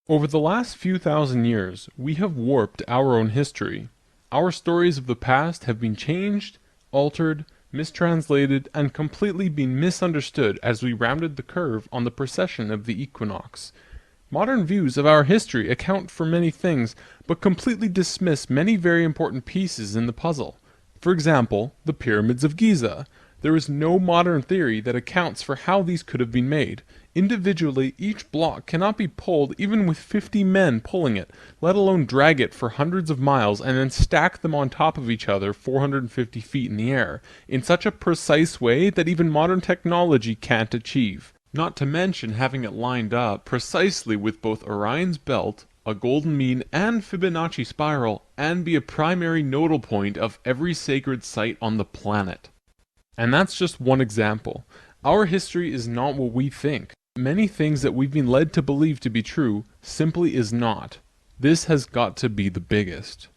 Over the last few thousand years, we have warped our own history. Our stories of the past have been changed, altered, mistranslated, and completely been misunderstood as we rounded the curve on the precession of the equinox. Modern views of our history account for many things, but completely dismiss many very important pieces in the puzzle. For example, the pyramids of Giza. There is no modern theory that accounts for how these could have been made. Individually, each block cannot be pulled even with 50 men pulling it, let alone drag it for hundreds of miles and then stack them on top of each other 450 feet in the air, in such a precise way that even modern technology can't achieve. Not to mention having it lined up precisely with both Orion's belt, a golden mean, and Fibonacci spiral, and be a primary nodal point of every sacred site on the planet. And that's just one example. Our history is not what we think. Many things that we've been led to believe to be true simply is not. This has got to be the biggest.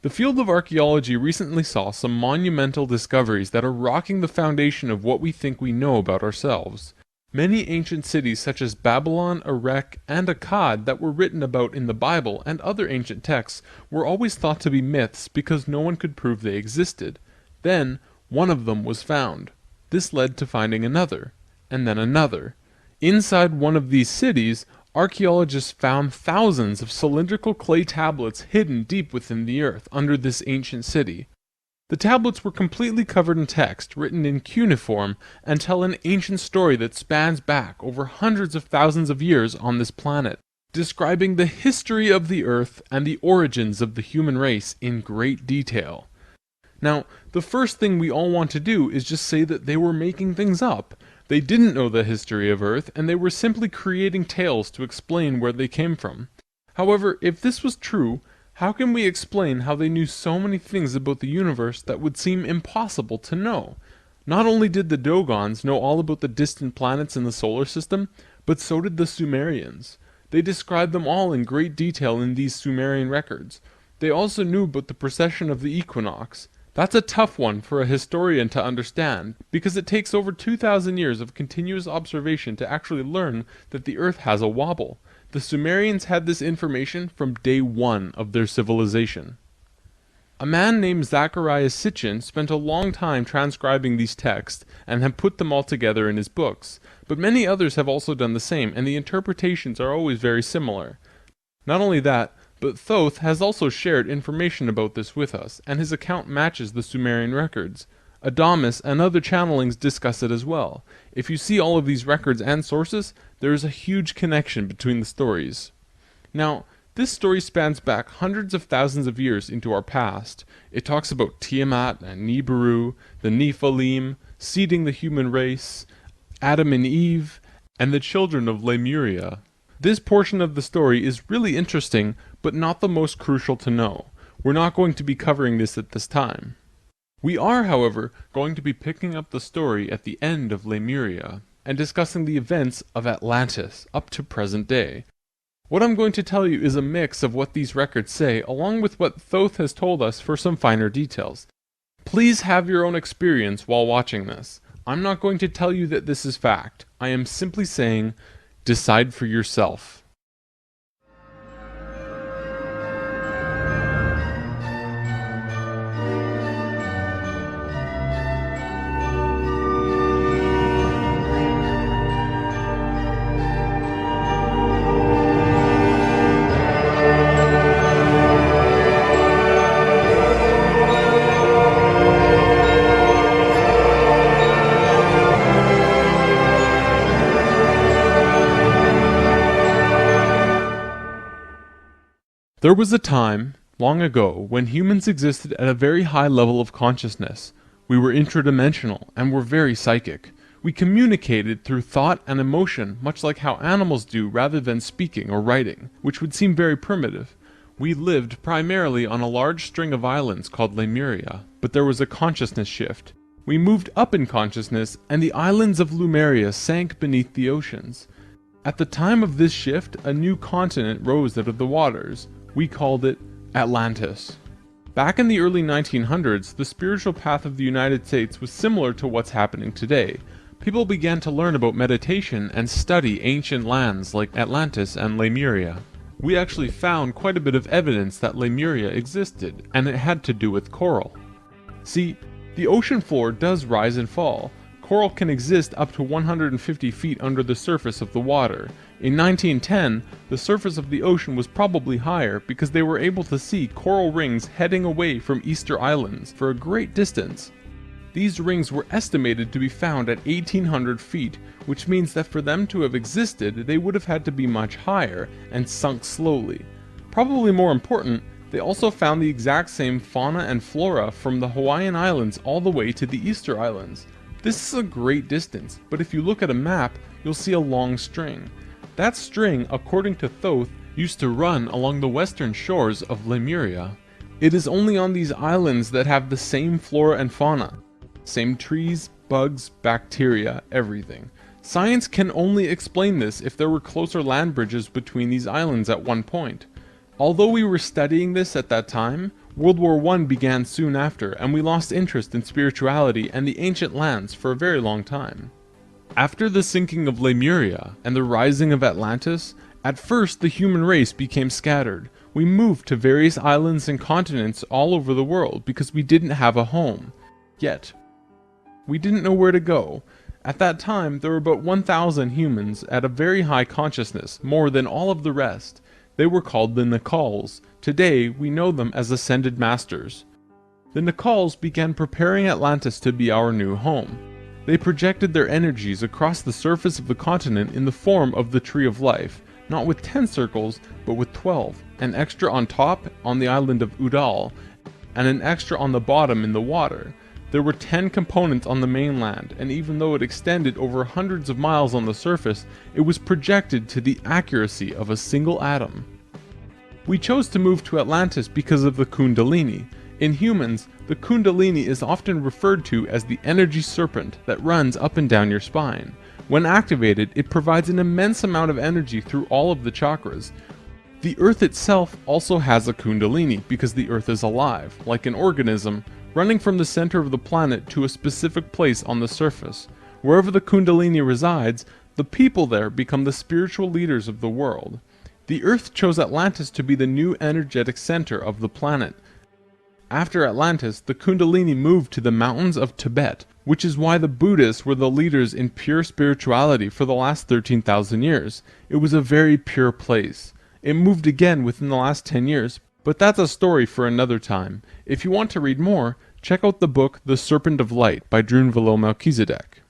The field of archaeology recently saw some monumental discoveries that are rocking the foundation of what we think we know about ourselves. Many ancient cities such as Babylon, Erech, and Akkad that were written about in the Bible and other ancient texts were always thought to be myths because no one could prove they existed. Then, one of them was found. This led to finding another, and then another. Inside one of these cities, archaeologists found thousands of cylindrical clay tablets hidden deep within the earth under this ancient city. The tablets were completely covered in text, written in cuneiform, and tell an ancient story that spans back over hundreds of thousands of years on this planet, describing the history of the earth and the origins of the human race in great detail. Now, the first thing we all want to do is just say that they were making things up. They didn't know the history of Earth, and they were simply creating tales to explain where they came from. However, if this was true, how can we explain how they knew so many things about the universe that would seem impossible to know? Not only did the Dogons know all about the distant planets in the solar system, but so did the Sumerians. They described them all in great detail in these Sumerian records. They also knew about the precession of the equinox. That's a tough one for a historian to understand, because it takes over 2,000 years of continuous observation to actually learn that the Earth has a wobble. The Sumerians had this information from day one of their civilization. A man named Zacharias Sitchin spent a long time transcribing these texts and had put them all together in his books, but many others have also done the same, and the interpretations are always very similar. Not only that, but Thoth has also shared information about this with us, and his account matches the Sumerian records. Adamus and other channelings discuss it as well. If you see all of these records and sources, there is a huge connection between the stories. Now, this story spans back hundreds of thousands of years into our past. It talks about Tiamat and Nibiru, the Nephilim, seeding the human race, Adam and Eve, and the children of Lemuria. This portion of the story is really interesting, but not the most crucial to know. We're not going to be covering this at this time. We are, however, going to be picking up the story at the end of Lemuria, and discussing the events of Atlantis up to present day. What I'm going to tell you is a mix of what these records say, along with what Thoth has told us for some finer details. Please have your own experience while watching this. I'm not going to tell you that this is fact. I am simply saying, decide for yourself. There was a time, long ago, when humans existed at a very high level of consciousness. We were intradimensional and were very psychic. We communicated through thought and emotion, much like how animals do rather than speaking or writing, which would seem very primitive. We lived primarily on a large string of islands called Lemuria, but there was a consciousness shift. We moved up in consciousness, and the islands of Lemuria sank beneath the oceans. At the time of this shift, a new continent rose out of the waters. We called it Atlantis. Back in the early 1900s, the spiritual path of the United States was similar to what's happening today, people began to learn about meditation and study ancient lands like Atlantis and Lemuria. We actually found quite a bit of evidence that Lemuria existed, and it had to do with coral. See, the ocean floor does rise and fall. Coral can exist up to 150 feet under the surface of the water. In 1910, the surface of the ocean was probably higher because they were able to see coral rings heading away from Easter Islands for a great distance. These rings were estimated to be found at 1,800 feet, which means that for them to have existed, they would have had to be much higher and sunk slowly. Probably more important, they also found the exact same fauna and flora from the Hawaiian Islands all the way to the Easter Islands. This is a great distance, but if you look at a map, you'll see a long string. That string, according to Thoth, used to run along the western shores of Lemuria. It is only on these islands that have the same flora and fauna. Same trees, bugs, bacteria, everything. Science can only explain this if there were closer land bridges between these islands at one point. Although we were studying this at that time, World War I began soon after, and we lost interest in spirituality and the ancient lands for a very long time. After the sinking of Lemuria and the rising of Atlantis, at first the human race became scattered. We moved to various islands and continents all over the world because we didn't have a home. Yet, we didn't know where to go. At that time, there were about 1,000 humans at a very high consciousness, more than all of the rest. They were called the Nacals. Today, we know them as Ascended Masters. The Nacals began preparing Atlantis to be our new home. They projected their energies across the surface of the continent in the form of the Tree of Life, not with 10 circles, but with 12, an extra on top on the island of Udall, and an extra on the bottom in the water. There were 10 components on the mainland, and even though it extended over hundreds of miles on the surface, it was projected to the accuracy of a single atom. We chose to move to Atlantis because of the Kundalini. In humans, the Kundalini is often referred to as the energy serpent that runs up and down your spine. When activated, it provides an immense amount of energy through all of the chakras. The Earth itself also has a Kundalini because the Earth is alive, like an organism, running from the center of the planet to a specific place on the surface. Wherever the Kundalini resides, the people there become the spiritual leaders of the world. The Earth chose Atlantis to be the new energetic center of the planet. After Atlantis, the Kundalini moved to the mountains of Tibet, which is why the Buddhists were the leaders in pure spirituality for the last 13,000 years. It was a very pure place. It moved again within the last 10 years, but that's a story for another time. If you want to read more, check out the book The Serpent of Light by Drunvalo Melchizedek.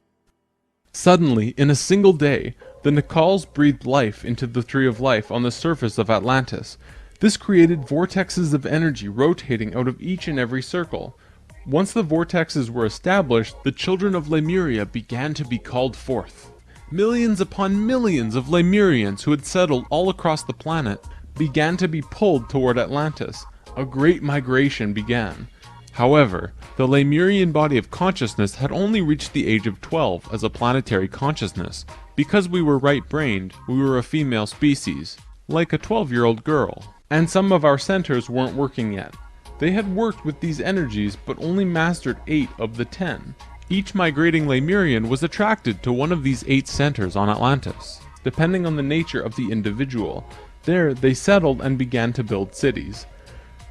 Suddenly, in a single day, the Nacals breathed life into the Tree of Life on the surface of Atlantis. This created vortexes of energy rotating out of each and every circle. Once the vortexes were established, the children of Lemuria began to be called forth. Millions upon millions of Lemurians who had settled all across the planet began to be pulled toward Atlantis. A great migration began. However, the Lemurian body of consciousness had only reached the age of 12 as a planetary consciousness. Because we were right-brained, we were a female species, like a 12-year-old girl. And some of our centers weren't working yet. They had worked with these energies but only mastered 8 of the 10. Each migrating Lemurian was attracted to one of these 8 centers on Atlantis, depending on the nature of the individual. There, they settled and began to build cities.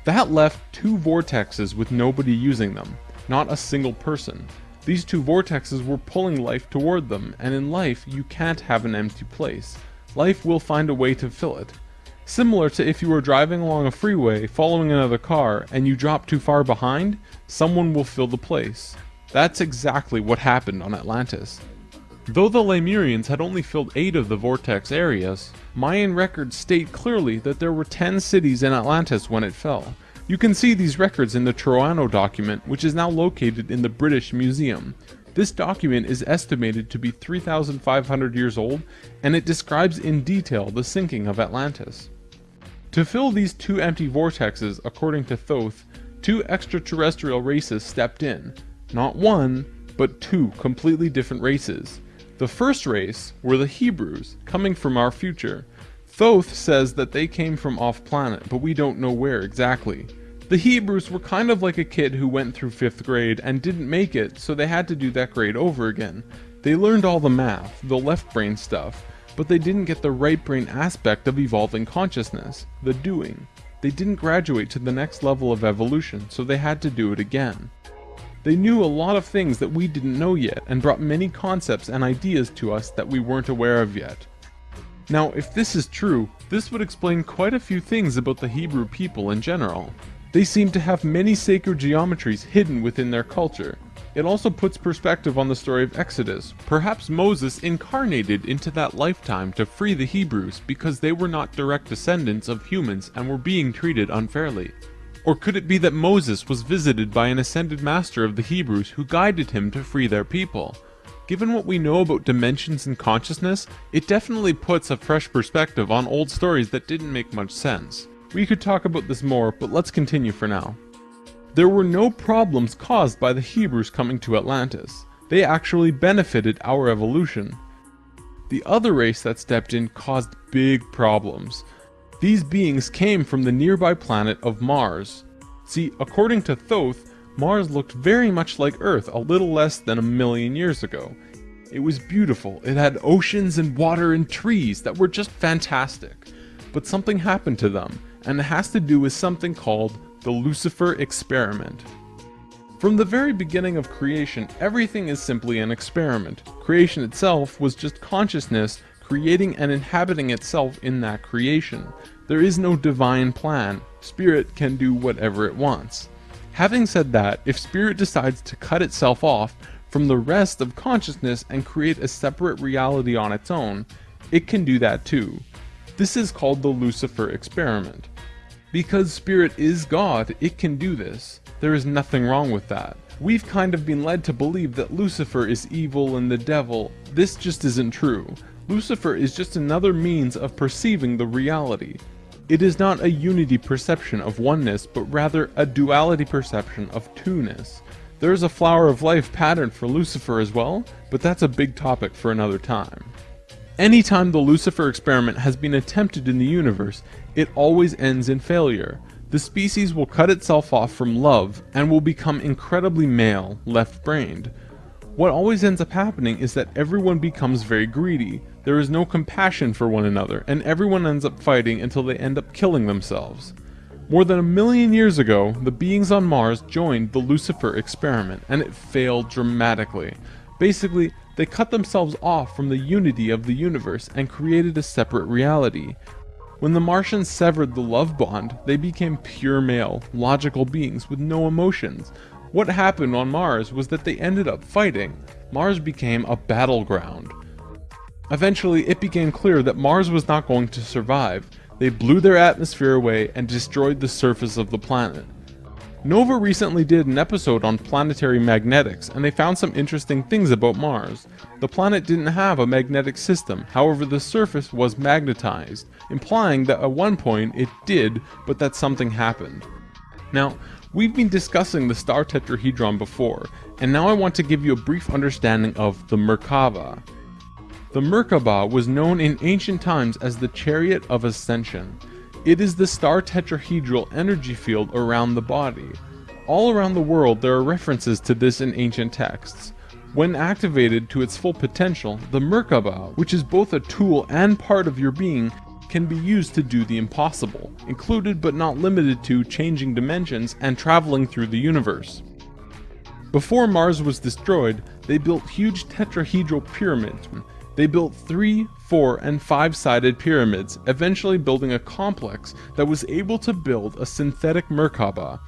That left 2 vortexes with nobody using them, not a single person. These 2 vortexes were pulling life toward them, and in life, you can't have an empty place. Life will find a way to fill it. Similar to if you were driving along a freeway following another car and you drop too far behind, someone will fill the place. That's exactly what happened on Atlantis. Though the Lemurians had only filled 8 of the vortex areas, Mayan records state clearly that there were 10 cities in Atlantis when it fell. You can see these records in the Troano document, which is now located in the British Museum. This document is estimated to be 3,500 years old, and it describes in detail the sinking of Atlantis. To fill these 2 empty vortexes, according to Thoth, 2 extraterrestrial races stepped in. Not 1, but 2 completely different races. The first race were the Hebrews, coming from our future. Thoth says that they came from off-planet, but we don't know where exactly. The Hebrews were kind of like a kid who went through 5th grade and didn't make it, so they had to do that grade over again. They learned all the math, the left brain stuff, but they didn't get the right brain aspect of evolving consciousness, the doing. They didn't graduate to the next level of evolution, so they had to do it again. They knew a lot of things that we didn't know yet, and brought many concepts and ideas to us that we weren't aware of yet. Now, if this is true, this would explain quite a few things about the Hebrew people in general. They seem to have many sacred geometries hidden within their culture. It also puts perspective on the story of Exodus. Perhaps Moses incarnated into that lifetime to free the Hebrews because they were not direct descendants of humans and were being treated unfairly. Or could it be that Moses was visited by an ascended master of the Hebrews who guided him to free their people? Given what we know about dimensions and consciousness, it definitely puts a fresh perspective on old stories that didn't make much sense. We could talk about this more, but let's continue for now. There were no problems caused by the Hebrews coming to Atlantis. They actually benefited our evolution. The other race that stepped in caused big problems. These beings came from the nearby planet of Mars. See, according to Thoth, Mars looked very much like Earth a little less than 1,000,000 years ago. It was beautiful. It had oceans and water and trees that were just fantastic. But something happened to them, and it has to do with something called the Lucifer experiment. From the very beginning of creation, everything is simply an experiment. Creation itself was just consciousness creating and inhabiting itself in that creation. There is no divine plan. Spirit can do whatever it wants. Having said that, if Spirit decides to cut itself off from the rest of consciousness and create a separate reality on its own, it can do that too. This is called the Lucifer experiment. Because Spirit is God, it can do this. There is nothing wrong with that. We've kind of been led to believe that Lucifer is evil and the devil. This just isn't true. Lucifer is just another means of perceiving the reality. It is not a unity perception of oneness, but rather a duality perception of two-ness. There is a flower of life pattern for Lucifer as well, but that's a big topic for another time. Anytime the Lucifer experiment has been attempted in the universe, it always ends in failure. The species will cut itself off from love and will become incredibly male, left-brained. What always ends up happening is that everyone becomes very greedy. There is no compassion for one another, and everyone ends up fighting until they end up killing themselves. More than 1,000,000 years ago, the beings on Mars joined the Lucifer experiment, and it failed dramatically. Basically, they cut themselves off from the unity of the universe and created a separate reality. When the Martians severed the love bond, they became pure male, logical beings with no emotions. What happened on Mars was that they ended up fighting. Mars became a battleground. Eventually, it became clear that Mars was not going to survive. They blew their atmosphere away and destroyed the surface of the planet. Nova recently did an episode on planetary magnetics, and they found some interesting things about Mars. The planet didn't have a magnetic system, however the surface was magnetized, implying that at one point it did, but that something happened. Now, we've been discussing the star tetrahedron before, and now I want to give you a brief understanding of the Merkaba. The Merkaba was known in ancient times as the Chariot of Ascension. It is the star tetrahedral energy field around the body. All around the world there are references to this in ancient texts. When activated to its full potential, the Merkaba, which is both a tool and part of your being, can be used to do the impossible, included but not limited to changing dimensions and traveling through the universe. Before Mars was destroyed, they built huge tetrahedral pyramids. They built 3, 4, and 5-sided pyramids, eventually building a complex that was able to build a synthetic Merkaba.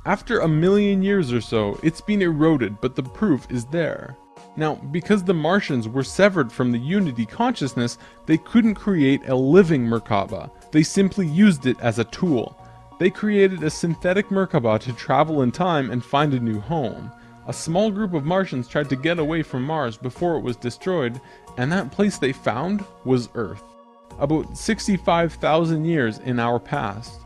After 1,000,000 years or so, it's been eroded, but the proof is there. Now, because the Martians were severed from the Unity consciousness, they couldn't create a living Merkaba. They simply used it as a tool. They created a synthetic Merkaba to travel in time and find a new home. A small group of Martians tried to get away from Mars before it was destroyed, and that place they found was Earth. About 65,000 years in our past.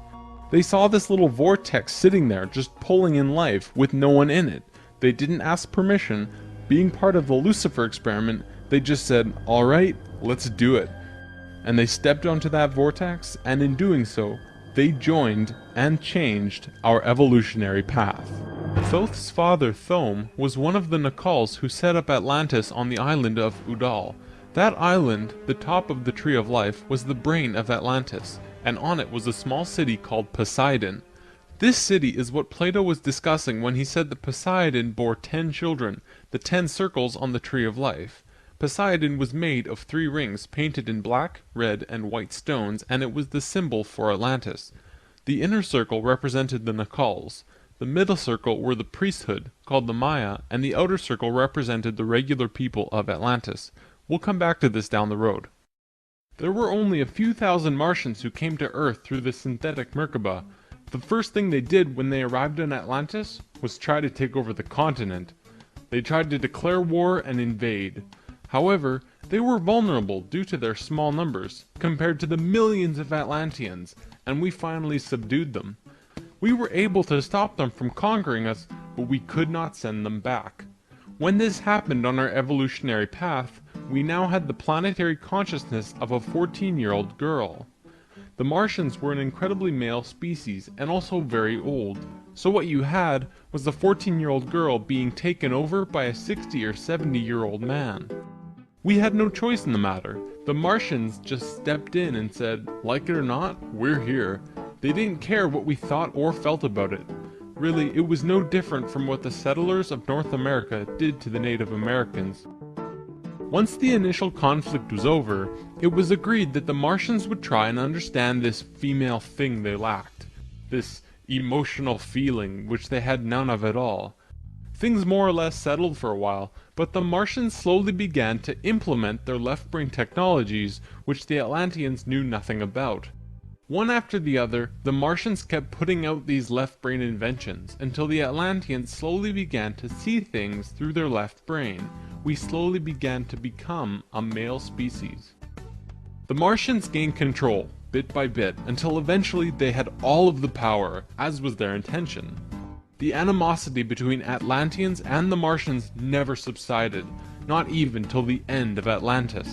They saw this little vortex sitting there just pulling in life with no one in it. They didn't ask permission. Being part of the Lucifer experiment, they just said, "Alright, let's do it." And they stepped onto that vortex, and in doing so, they joined and changed our evolutionary path. Thoth's father, Thome, was one of the Nacals who set up Atlantis on the island of Udal. That island, the top of the Tree of Life, was the brain of Atlantis, and on it was a small city called Poseidon. This city is what Plato was discussing when he said that Poseidon bore 10 children, the 10 circles on the Tree of Life. Poseidon was made of 3 rings painted in black, red, and white stones, and it was the symbol for Atlantis. The inner circle represented the Nacals. The middle circle were the priesthood, called the Maya, and the outer circle represented the regular people of Atlantis. We'll come back to this down the road. There were only a few thousand Martians who came to Earth through the synthetic Merkaba. The first thing they did when they arrived in Atlantis was try to take over the continent. They tried to declare war and invade. However, they were vulnerable due to their small numbers, compared to the millions of Atlanteans, and we finally subdued them. We were able to stop them from conquering us, but we could not send them back. When this happened on our evolutionary path, we now had the planetary consciousness of a 14-year-old girl. The Martians were an incredibly male species, and also very old, so what you had was a 14-year-old girl being taken over by a 60 or 70-year-old man. We had no choice in the matter. The Martians just stepped in and said, like it or not, we're here. They didn't care what we thought or felt about it. Really, it was no different from what the settlers of North America did to the Native Americans. Once the initial conflict was over, it was agreed that the Martians would try and understand this female thing they lacked, this emotional feeling which they had none of at all. Things more or less settled for a while, but the Martians slowly began to implement their left-brain technologies which the Atlanteans knew nothing about. One after the other, the Martians kept putting out these left-brain inventions, until the Atlanteans slowly began to see things through their left brain. We slowly began to become a male species. The Martians gained control, bit by bit, until eventually they had all of the power, as was their intention. The animosity between Atlanteans and the Martians never subsided, not even till the end of Atlantis.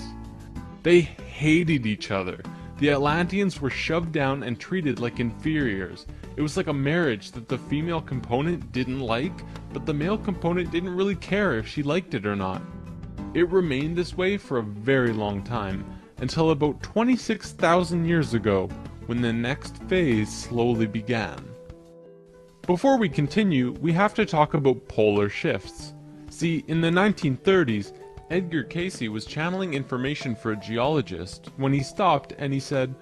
They hated each other. The Atlanteans were shoved down and treated like inferiors. It was like a marriage that the female component didn't like, but the male component didn't really care if she liked it or not. It remained this way for a very long time, until about 26,000 years ago, when the next phase slowly began. Before we continue, we have to talk about polar shifts. See, in the 1930s, Edgar Cayce was channeling information for a geologist when he stopped and he said,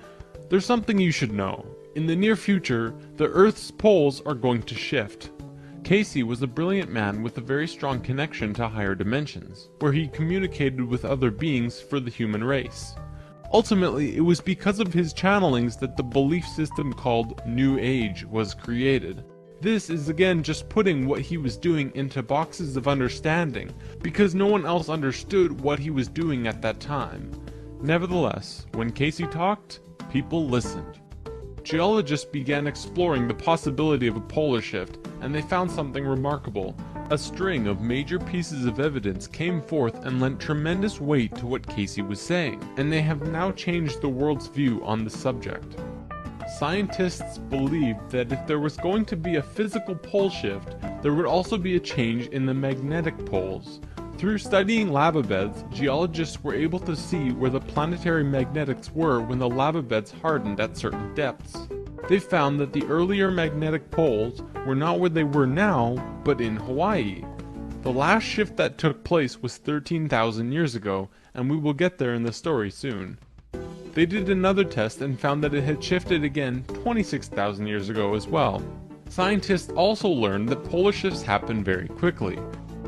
"There's something you should know. In the near future, the Earth's poles are going to shift." Cayce was a brilliant man with a very strong connection to higher dimensions, where he communicated with other beings for the human race. Ultimately, it was because of his channelings that the belief system called New Age was created. This is again just putting what he was doing into boxes of understanding, because no one else understood what he was doing at that time. Nevertheless, when Cayce talked, people listened. Geologists began exploring the possibility of a polar shift, and they found something remarkable. A string of major pieces of evidence came forth and lent tremendous weight to what Cayce was saying, and they have now changed the world's view on the subject. Scientists believed that if there was going to be a physical pole shift, there would also be a change in the magnetic poles. Through studying lava beds, geologists were able to see where the planetary magnetics were when the lava beds hardened at certain depths. They found that the earlier magnetic poles were not where they were now, but in Hawaii. The last shift that took place was 13,000 years ago, and we will get there in the story soon. They did another test and found that it had shifted again 26,000 years ago as well. Scientists also learned that polar shifts happen very quickly.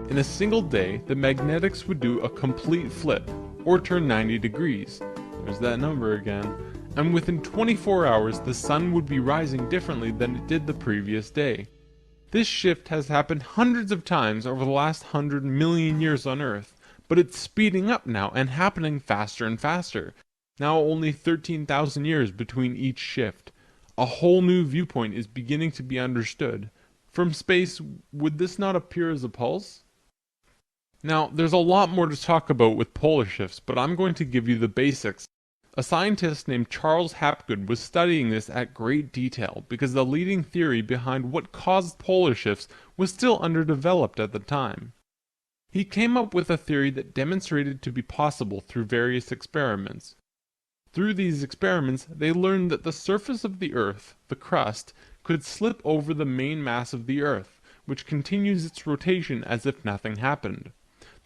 In a single day, the magnetics would do a complete flip, or turn 90 degrees. There's that number again. And within 24 hours, the sun would be rising differently than it did the previous day. This shift has happened hundreds of times over the last 100 million years on Earth, but it's speeding up now and happening faster and faster. Now only 13,000 years between each shift. A whole new viewpoint is beginning to be understood. From space, would this not appear as a pulse? Now, there's a lot more to talk about with polar shifts, but I'm going to give you the basics. A scientist named Charles Hapgood was studying this at great detail because the leading theory behind what caused polar shifts was still underdeveloped at the time. He came up with a theory that demonstrated to be possible through various experiments. Through these experiments, they learned that the surface of the Earth, the crust, could slip over the main mass of the Earth, which continues its rotation as if nothing happened.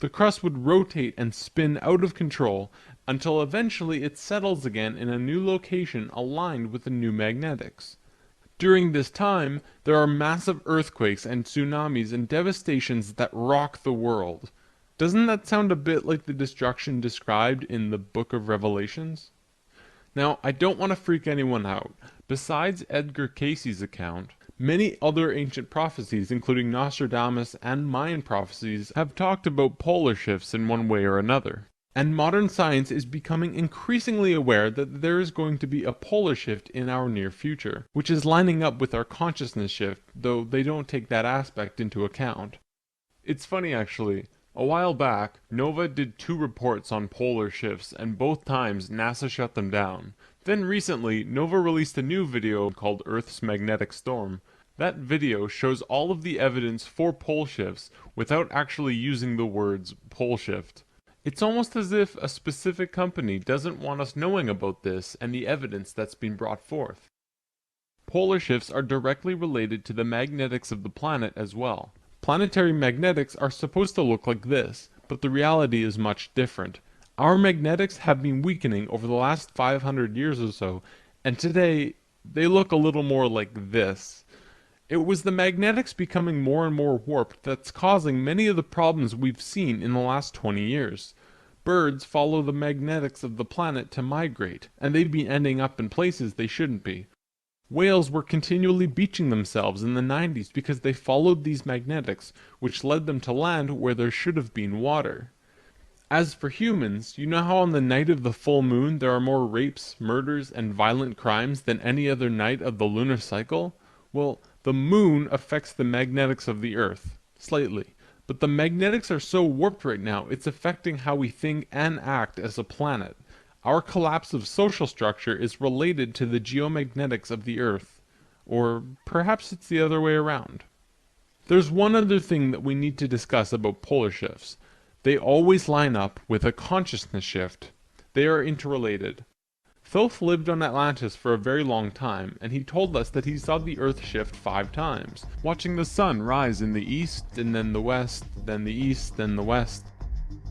The crust would rotate and spin out of control until eventually it settles again in a new location aligned with the new magnetics. During this time, there are massive earthquakes and tsunamis and devastations that rock the world. Doesn't that sound a bit like the destruction described in the Book of Revelations? Now, I don't want to freak anyone out. Besides Edgar Cayce's account, many other ancient prophecies, including Nostradamus and Mayan prophecies, have talked about polar shifts in one way or another. And modern science is becoming increasingly aware that there is going to be a polar shift in our near future, which is lining up with our consciousness shift, though they don't take that aspect into account. It's funny actually. A while back, NOVA did 2 reports on polar shifts, and both times NASA shut them down. Then recently, NOVA released a new video called Earth's Magnetic Storm. That video shows all of the evidence for pole shifts without actually using the words pole shift. It's almost as if a specific company doesn't want us knowing about this and the evidence that's been brought forth. Polar shifts are directly related to the magnetics of the planet as well. Planetary magnetics are supposed to look like this, but the reality is much different. Our magnetics have been weakening over the last 500 years or so, and today they look a little more like this. It was the magnetics becoming more and more warped that's causing many of the problems we've seen in the last 20 years. Birds follow the magnetics of the planet to migrate, and they've been ending up in places they shouldn't be. Whales were continually beaching themselves in the 90s because they followed these magnetics, which led them to land where there should have been water. As for humans, you know how on the night of the full moon there are more rapes, murders, and violent crimes than any other night of the lunar cycle? Well, the moon affects the magnetics of the Earth, slightly, but the magnetics are so warped right now it's affecting how we think and act as a planet. Our collapse of social structure is related to the geomagnetics of the Earth, or perhaps it's the other way around. There's one other thing that we need to discuss about polar shifts. They always line up with a consciousness shift. They are interrelated. Thoth lived on Atlantis for a very long time, and he told us that he saw the Earth shift 5 times, watching the sun rise in the east, and then the west, then the east, then the west.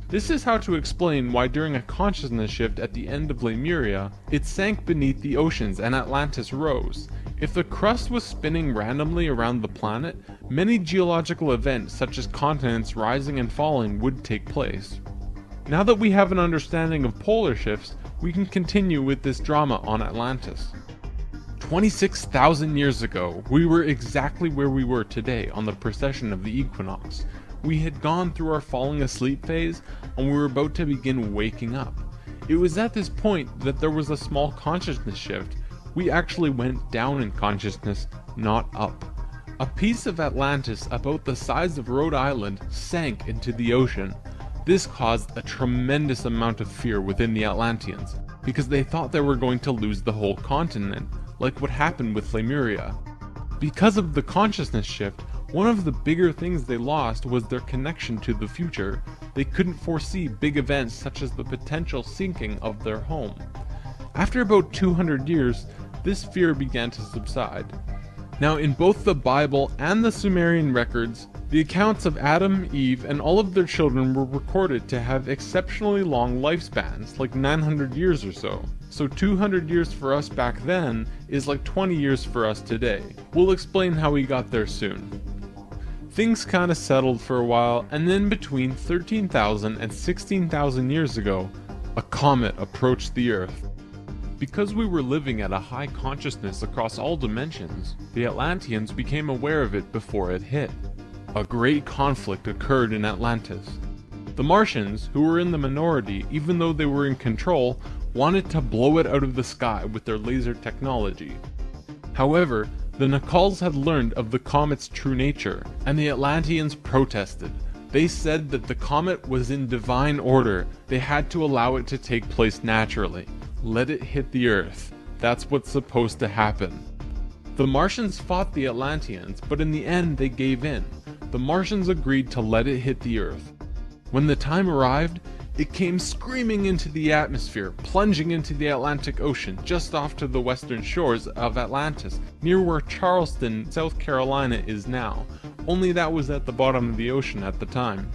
This is how to explain why during a consciousness shift at the end of Lemuria, it sank beneath the oceans and Atlantis rose. If the crust was spinning randomly around the planet, many geological events such as continents rising and falling would take place. Now that we have an understanding of polar shifts, we can continue with this drama on Atlantis. 26,000 years ago, we were exactly where we were today on the precession of the equinox. We had gone through our falling asleep phase, and we were about to begin waking up. It was at this point that there was a small consciousness shift. We actually went down in consciousness, not up. A piece of Atlantis about the size of Rhode Island sank into the ocean. This caused a tremendous amount of fear within the Atlanteans, because they thought they were going to lose the whole continent, like what happened with Lemuria. Because of the consciousness shift, one of the bigger things they lost was their connection to the future. They couldn't foresee big events such as the potential sinking of their home. After about 200 years, this fear began to subside. Now, in both the Bible and the Sumerian records, the accounts of Adam, Eve, and all of their children were recorded to have exceptionally long lifespans, like 900 years or so. So 200 years for us back then is like 20 years for us today. We'll explain how we got there soon. Things kinda settled for a while, and then between 13,000 and 16,000 years ago, a comet approached the Earth. Because we were living at a high consciousness across all dimensions, the Atlanteans became aware of it before it hit. A great conflict occurred in Atlantis. The Martians, who were in the minority even though they were in control, wanted to blow it out of the sky with their laser technology. However, the Nacals had learned of the comet's true nature, and the Atlanteans protested. They said that the comet was in divine order, they had to allow it to take place naturally. let it hit the Earth. That's what's supposed to happen. The Martians fought the Atlanteans, but in the end they gave in. The Martians agreed to let it hit the Earth. When the time arrived, it came screaming into the atmosphere, plunging into the Atlantic Ocean just off to the western shores of Atlantis, near where Charleston, South Carolina is now, only that was at the bottom of the ocean at the time.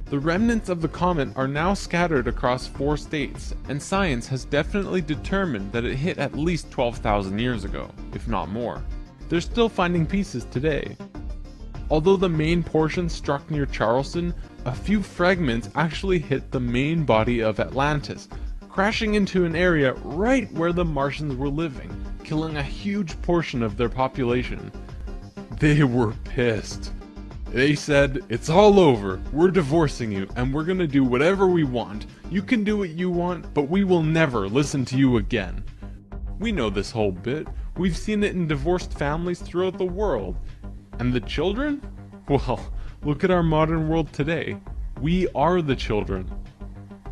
The remnants of the comet are now scattered across 4 states, and science has definitely determined that it hit at least 12,000 years ago, if not more. They're still finding pieces today. Although the main portion struck near Charleston, a few fragments actually hit the main body of Atlantis, crashing into an area right where the Martians were living, killing a huge portion of their population. They were pissed. They said, "It's all over, we're divorcing you, and we're gonna do whatever we want. You can do what you want, but we will never listen to you again." We know this whole bit. We've seen it in divorced families throughout the world. And the children? Well, look at our modern world today. We are the children.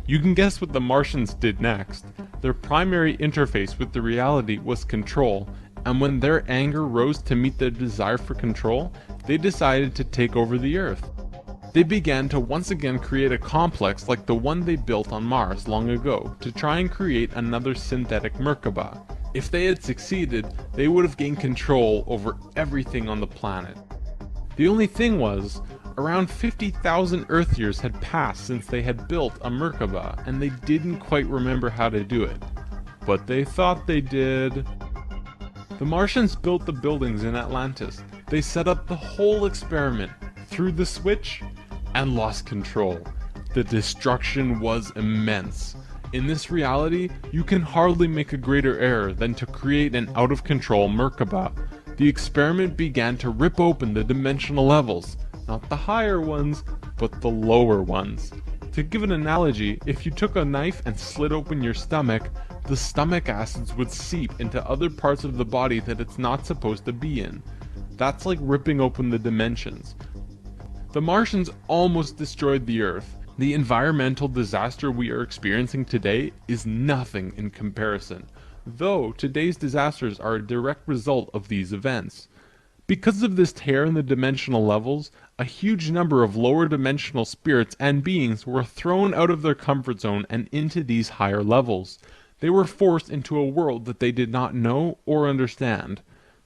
You can guess what the Martians did next. Their primary interface with the reality was control, and when their anger rose to meet their desire for control, they decided to take over the Earth. They began to once again create a complex like the one they built on Mars long ago to try and create another synthetic Merkaba. If they had succeeded, they would have gained control over everything on the planet. The only thing was, around 50,000 Earth years had passed since they had built a Merkaba, and they didn't quite remember how to do it. But they thought they did. The Martians built the buildings in Atlantis. They set up the whole experiment, threw the switch, and lost control. The destruction was immense. In this reality, you can hardly make a greater error than to create an out-of-control Merkaba. The experiment began to rip open the dimensional levels, not the higher ones, but the lower ones. To give an analogy, if you took a knife and slit open your stomach, the stomach acids would seep into other parts of the body that it's not supposed to be in. That's like ripping open the dimensions. The Martians almost destroyed the Earth. The environmental disaster we are experiencing today is nothing in comparison, though today's disasters are a direct result of these events. Because of this tear in the dimensional levels, a huge number of lower dimensional spirits and beings were thrown out of their comfort zone and into these higher levels. They were forced into a world that they did not know or understand.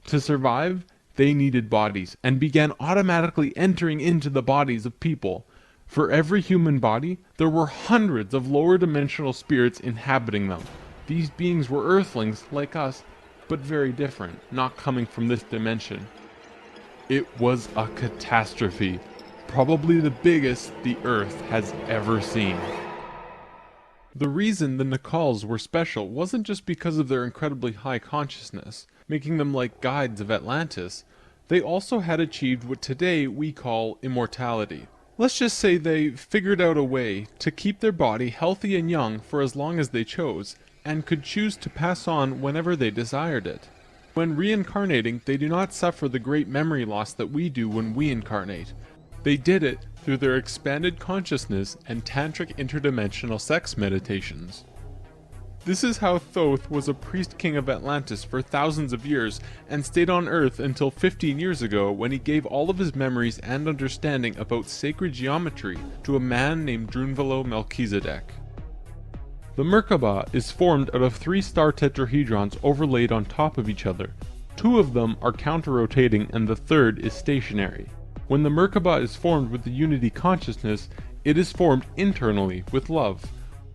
To survive, they needed bodies, and began automatically entering into the bodies of people. For every human body, there were hundreds of lower dimensional spirits inhabiting them. These beings were Earthlings, like us, but very different, not coming from this dimension. It was a catastrophe, probably the biggest the Earth has ever seen. The reason the Nacals were special wasn't just because of their incredibly high consciousness, making them like guides of Atlantis. They also had achieved what today we call immortality. Let's just say they figured out a way to keep their body healthy and young for as long as they chose, and could choose to pass on whenever they desired it. When reincarnating, they do not suffer the great memory loss that we do when we incarnate. They did it through their expanded consciousness and tantric interdimensional sex meditations. This is how Thoth was a priest king of Atlantis for thousands of years and stayed on Earth until 15 years ago when he gave all of his memories and understanding about sacred geometry to a man named Drunvalo Melchizedek. The Merkaba is formed out of 3 star tetrahedrons overlaid on top of each other. 2 of them are counter-rotating and the third is stationary. When the Merkaba is formed with the unity consciousness, it is formed internally with love.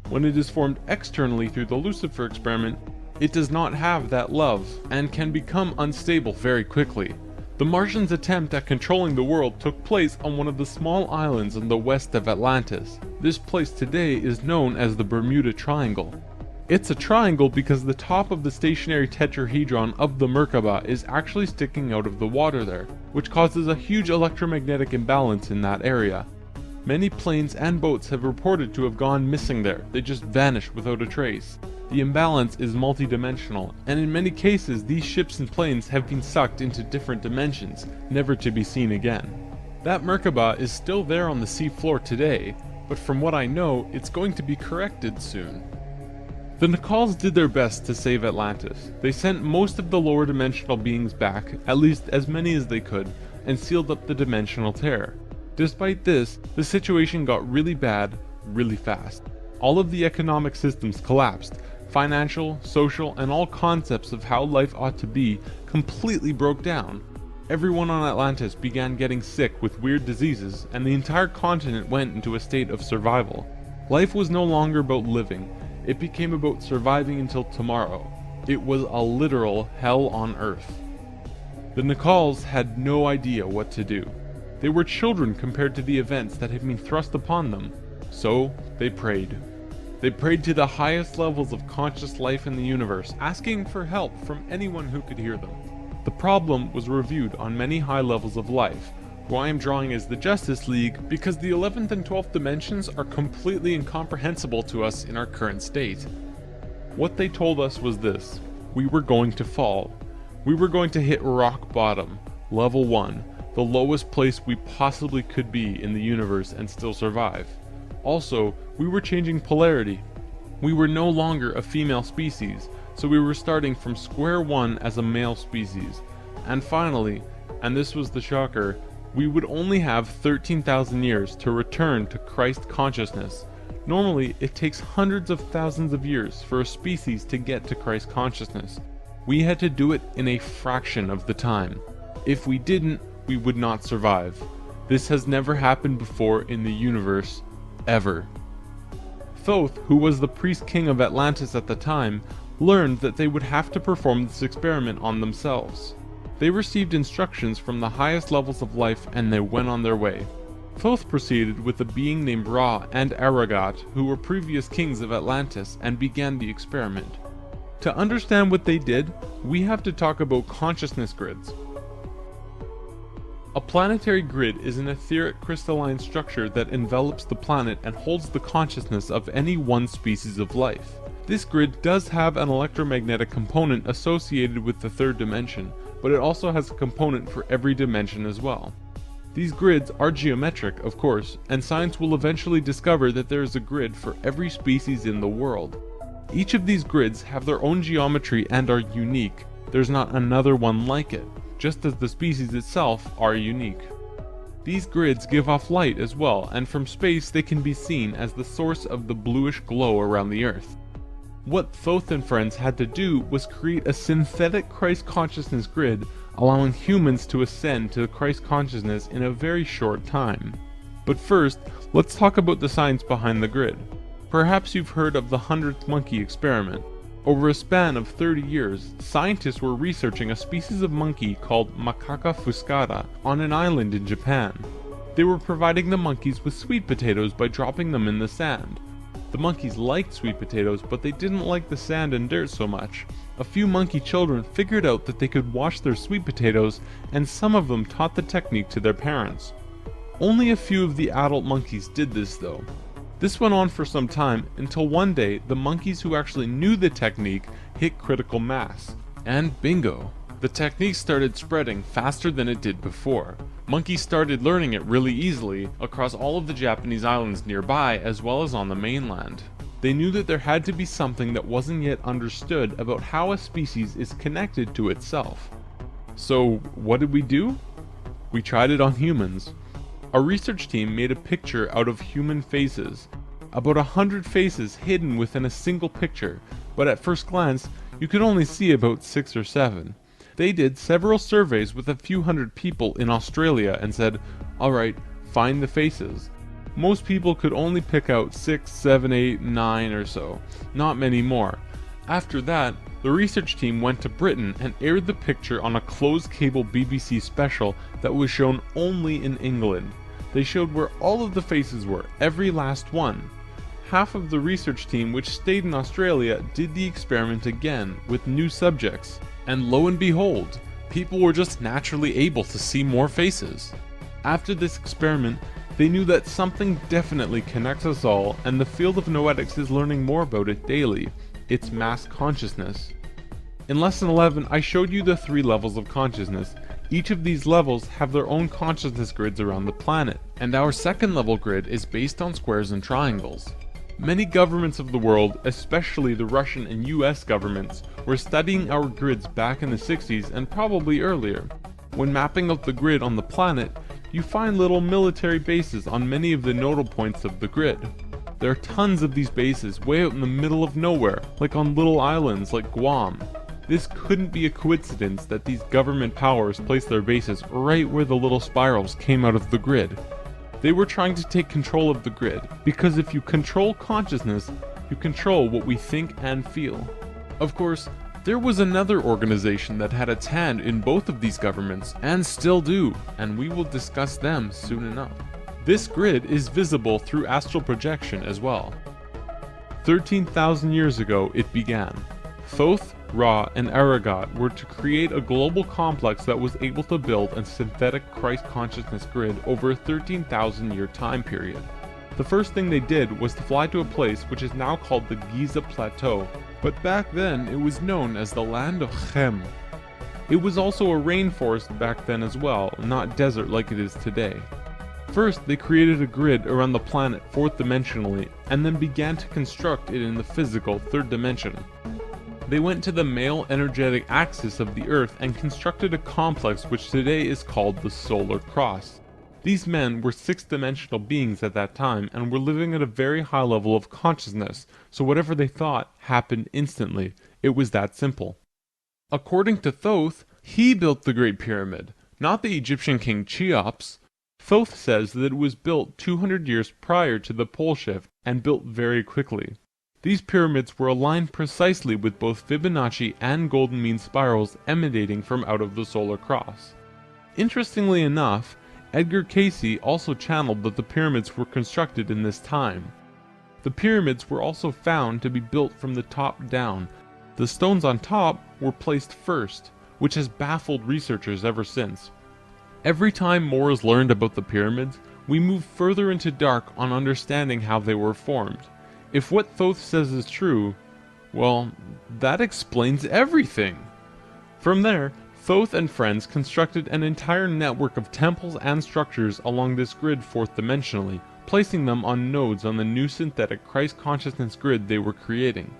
When it is formed externally through the Lucifer experiment, it does not have that love, and can become unstable very quickly. The Martians' attempt at controlling the world took place on one of the small islands in the west of Atlantis. This place today is known as the Bermuda Triangle. It's a triangle because the top of the stationary tetrahedron of the Merkaba is actually sticking out of the water there, which causes a huge electromagnetic imbalance in that area. Many planes and boats have reported to have gone missing there. They just vanished without a trace. The imbalance is multidimensional, and in many cases these ships and planes have been sucked into different dimensions, never to be seen again. That Merkaba is still there on the sea floor today, but from what I know, it's going to be corrected soon. The Nicalls did their best to save Atlantis. They sent most of the lower dimensional beings back, at least as many as they could, and sealed up the dimensional tear. Despite this, the situation got really bad, really fast. All of the economic systems collapsed. Financial, social, and all concepts of how life ought to be completely broke down. Everyone on Atlantis began getting sick with weird diseases, and the entire continent went into a state of survival. Life was no longer about living. It became about surviving until tomorrow. It was a literal hell on Earth. The Nicalls had no idea what to do. They were children compared to the events that had been thrust upon them. So, they prayed. They prayed to the highest levels of conscious life in the universe, asking for help from anyone who could hear them. The problem was reviewed on many high levels of life, who I am drawing as the Justice League because the 11th and 12th dimensions are completely incomprehensible to us in our current state. What they told us was this: we were going to fall. We were going to hit rock bottom, level 1, the lowest place we possibly could be in the universe and still survive. Also, we were changing polarity. We were no longer a female species, so we were starting from square one as a male species. And finally, and this was the shocker, we would only have 13,000 years to return to Christ consciousness. Normally, it takes hundreds of thousands of years for a species to get to Christ consciousness. We had to do it in a fraction of the time. If we didn't, we would not survive. This has never happened before in the universe, ever. Thoth, who was the priest king of Atlantis at the time, learned that they would have to perform this experiment on themselves. They received instructions from the highest levels of life and they went on their way. Thoth proceeded with a being named Ra and Aragat, who were previous kings of Atlantis, and began the experiment. To understand what they did, we have to talk about consciousness grids. A planetary grid is an etheric crystalline structure that envelops the planet and holds the consciousness of any one species of life. This grid does have an electromagnetic component associated with the third dimension, but it also has a component for every dimension as well. These grids are geometric, of course, and science will eventually discover that there is a grid for every species in the world. Each of these grids have their own geometry and are unique. There's not another one like it, just as the species itself are unique. These grids give off light as well, and from space they can be seen as the source of the bluish glow around the Earth. What Thoth and friends had to do was create a synthetic Christ consciousness grid, allowing humans to ascend to Christ consciousness in a very short time. But first, let's talk about the science behind the grid. Perhaps you've heard of the 100th monkey experiment. Over a span of 30 years, scientists were researching a species of monkey called Macaca fuscata on an island in Japan. They were providing the monkeys with sweet potatoes by dropping them in the sand. The monkeys liked sweet potatoes, but they didn't like the sand and dirt so much. A few monkey children figured out that they could wash their sweet potatoes, and some of them taught the technique to their parents. Only a few of the adult monkeys did this though. This went on for some time, until one day the monkeys who actually knew the technique hit critical mass. And bingo! The technique started spreading faster than it did before. Monkeys started learning it really easily across all of the Japanese islands nearby as well as on the mainland. They knew that there had to be something that wasn't yet understood about how a species is connected to itself. So what did we do? We tried it on humans. Our research team made a picture out of human faces. About 100 faces hidden within a single picture, but at first glance you could only see about 6 or 7. They did several surveys with a few hundred people in Australia and said, alright, find the faces. Most people could only pick out 6, 7, 8, 9 or so, not many more. After that, the research team went to Britain and aired the picture on a closed cable BBC special that was shown only in England. They showed where all of the faces were, every last one. Half of the research team which stayed in Australia did the experiment again with new subjects. And lo and behold, people were just naturally able to see more faces. After this experiment, they knew that something definitely connects us all, and the field of noetics is learning more about it daily. It's mass consciousness. In lesson 11, I showed you the 3 levels of consciousness. Each of these levels have their own consciousness grids around the planet, and our second level grid is based on squares and triangles. Many governments of the world, especially the Russian and US governments, were studying our grids back in the 60s and probably earlier. When mapping out the grid on the planet, you find little military bases on many of the nodal points of the grid. There are tons of these bases way out in the middle of nowhere, like on little islands like Guam. This couldn't be a coincidence that these government powers placed their bases right where the little spirals came out of the grid. They were trying to take control of the grid, because if you control consciousness, you control what we think and feel. Of course, there was another organization that had its hand in both of these governments, and still do, and we will discuss them soon enough. This grid is visible through astral projection as well. 13,000 years ago it began. Thoth, Ra, and Aragot were to create a global complex that was able to build a synthetic Christ consciousness grid over a 13,000 year time period. The first thing they did was to fly to a place which is now called the Giza Plateau, but back then it was known as the land of Chem. It was also a rainforest back then as well, not desert like it is today. First, they created a grid around the planet fourth dimensionally, and then began to construct it in the physical third dimension. They went to the male energetic axis of the Earth and constructed a complex which today is called the Solar Cross. These men were sixth-dimensional beings at that time and were living at a very high level of consciousness, so whatever they thought happened instantly. It was that simple. According to Thoth, he built the Great Pyramid, not the Egyptian king Cheops. Thoth says that it was built 200 years prior to the pole shift and built very quickly. These pyramids were aligned precisely with both Fibonacci and golden mean spirals emanating from out of the solar cross. Interestingly enough, Edgar Cayce also channeled that the pyramids were constructed in this time. The pyramids were also found to be built from the top down. The stones on top were placed first, which has baffled researchers ever since. Every time more is learned about the pyramids, we move further into dark on understanding how they were formed. If what Thoth says is true, well, that explains everything. From there, Thoth and friends constructed an entire network of temples and structures along this grid fourth dimensionally, placing them on nodes on the new synthetic Christ consciousness grid they were creating.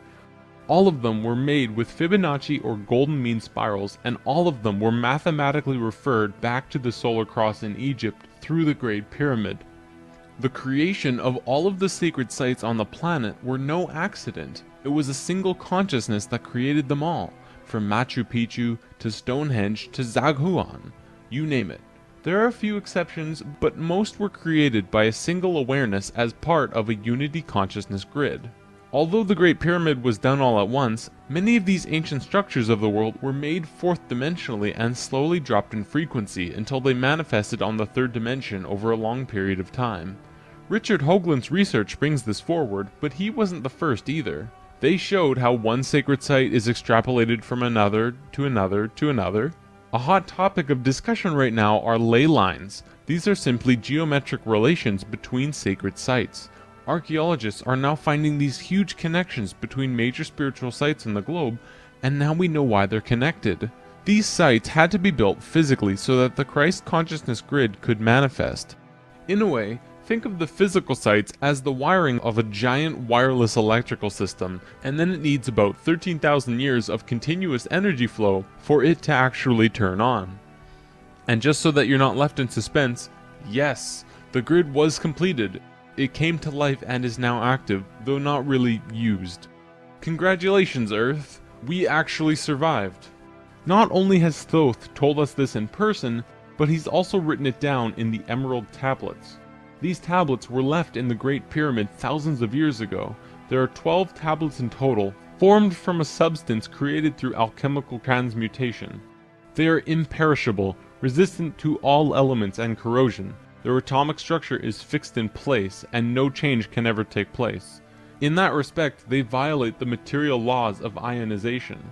All of them were made with Fibonacci or golden mean spirals, and all of them were mathematically referred back to the solar cross in Egypt through the Great Pyramid. The creation of all of the sacred sites on the planet were no accident. It was a single consciousness that created them all, from Machu Picchu to Stonehenge to Zaghuan, you name it. There are a few exceptions, but most were created by a single awareness as part of a unity consciousness grid. Although the Great Pyramid was done all at once, many of these ancient structures of the world were made fourth dimensionally and slowly dropped in frequency until they manifested on the third dimension over a long period of time. Richard Hoagland's research brings this forward, but he wasn't the first either. They showed how one sacred site is extrapolated from another to another to another. A hot topic of discussion right now are ley lines. These are simply geometric relations between sacred sites. Archaeologists are now finding these huge connections between major spiritual sites in the globe, and now we know why they're connected. These sites had to be built physically so that the Christ consciousness grid could manifest. In a way, think of the physical sites as the wiring of a giant wireless electrical system, and then it needs about 13,000 years of continuous energy flow for it to actually turn on. And just so that you're not left in suspense, yes, the grid was completed. It came to life and is now active, though not really used. Congratulations, Earth! We actually survived. Not only has Thoth told us this in person, but he's also written it down in the Emerald Tablets. These tablets were left in the Great Pyramid thousands of years ago. There are 12 tablets in total, formed from a substance created through alchemical transmutation. They are imperishable, resistant to all elements and corrosion. Their atomic structure is fixed in place, and no change can ever take place. In that respect, they violate the material laws of ionization.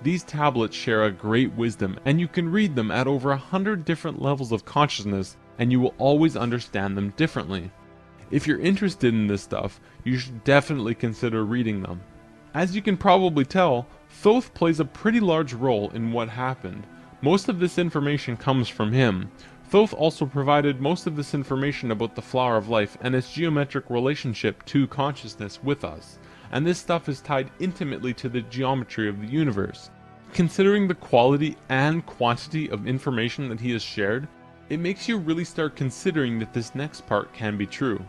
These tablets share a great wisdom, and you can read them at over 100 different levels of consciousness, and you will always understand them differently. If you're interested in this stuff, you should definitely consider reading them. As you can probably tell, Thoth plays a pretty large role in what happened. Most of this information comes from him. Thoth also provided most of this information about the flower of life and its geometric relationship to consciousness with us, and this stuff is tied intimately to the geometry of the universe. Considering the quality and quantity of information that he has shared, it makes you really start considering that this next part can be true.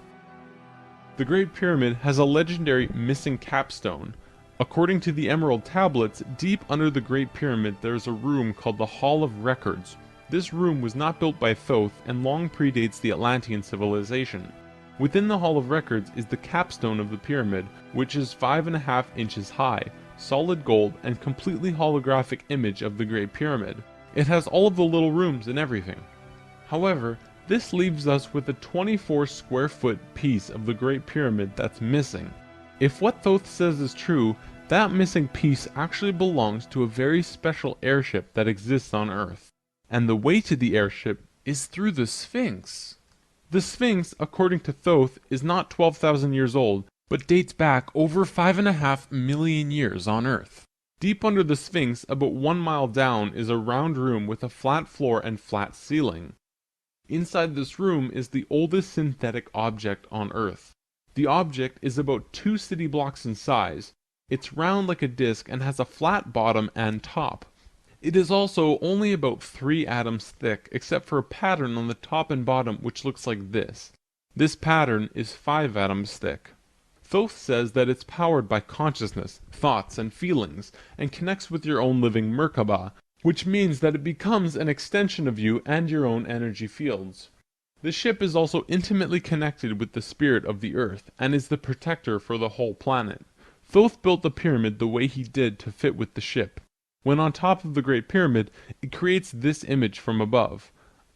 The Great Pyramid has a legendary missing capstone. According to the Emerald Tablets, deep under the Great Pyramid there is a room called the Hall of Records. This room was not built by Thoth and long predates the Atlantean civilization. Within the Hall of Records is the capstone of the pyramid, which is 5.5 inches high, solid gold, and completely holographic image of the Great Pyramid. It has all of the little rooms and everything. However, this leaves us with a 24 square foot piece of the Great Pyramid that's missing. If what Thoth says is true, that missing piece actually belongs to a very special airship that exists on Earth. And the way to the airship is through the Sphinx. The Sphinx, according to Thoth, is not 12,000 years old, but dates back over 5.5 million years on Earth. Deep under the Sphinx, about 1 mile down, is a round room with a flat floor and flat ceiling. Inside this room is the oldest synthetic object on Earth. The object is about 2 city blocks in size. It's round like a disc and has a flat bottom and top. It is also only about 3 atoms thick, except for a pattern on the top and bottom which looks like this. This pattern is 5 atoms thick. Thoth says that it's powered by consciousness, thoughts, and feelings, and connects with your own living Merkaba, which means that it becomes an extension of you and your own energy fields. The ship is also intimately connected with the spirit of the Earth, and is the protector for the whole planet. Thoth built the pyramid the way he did to fit with the ship. When on top of the Great Pyramid, it creates this image from above.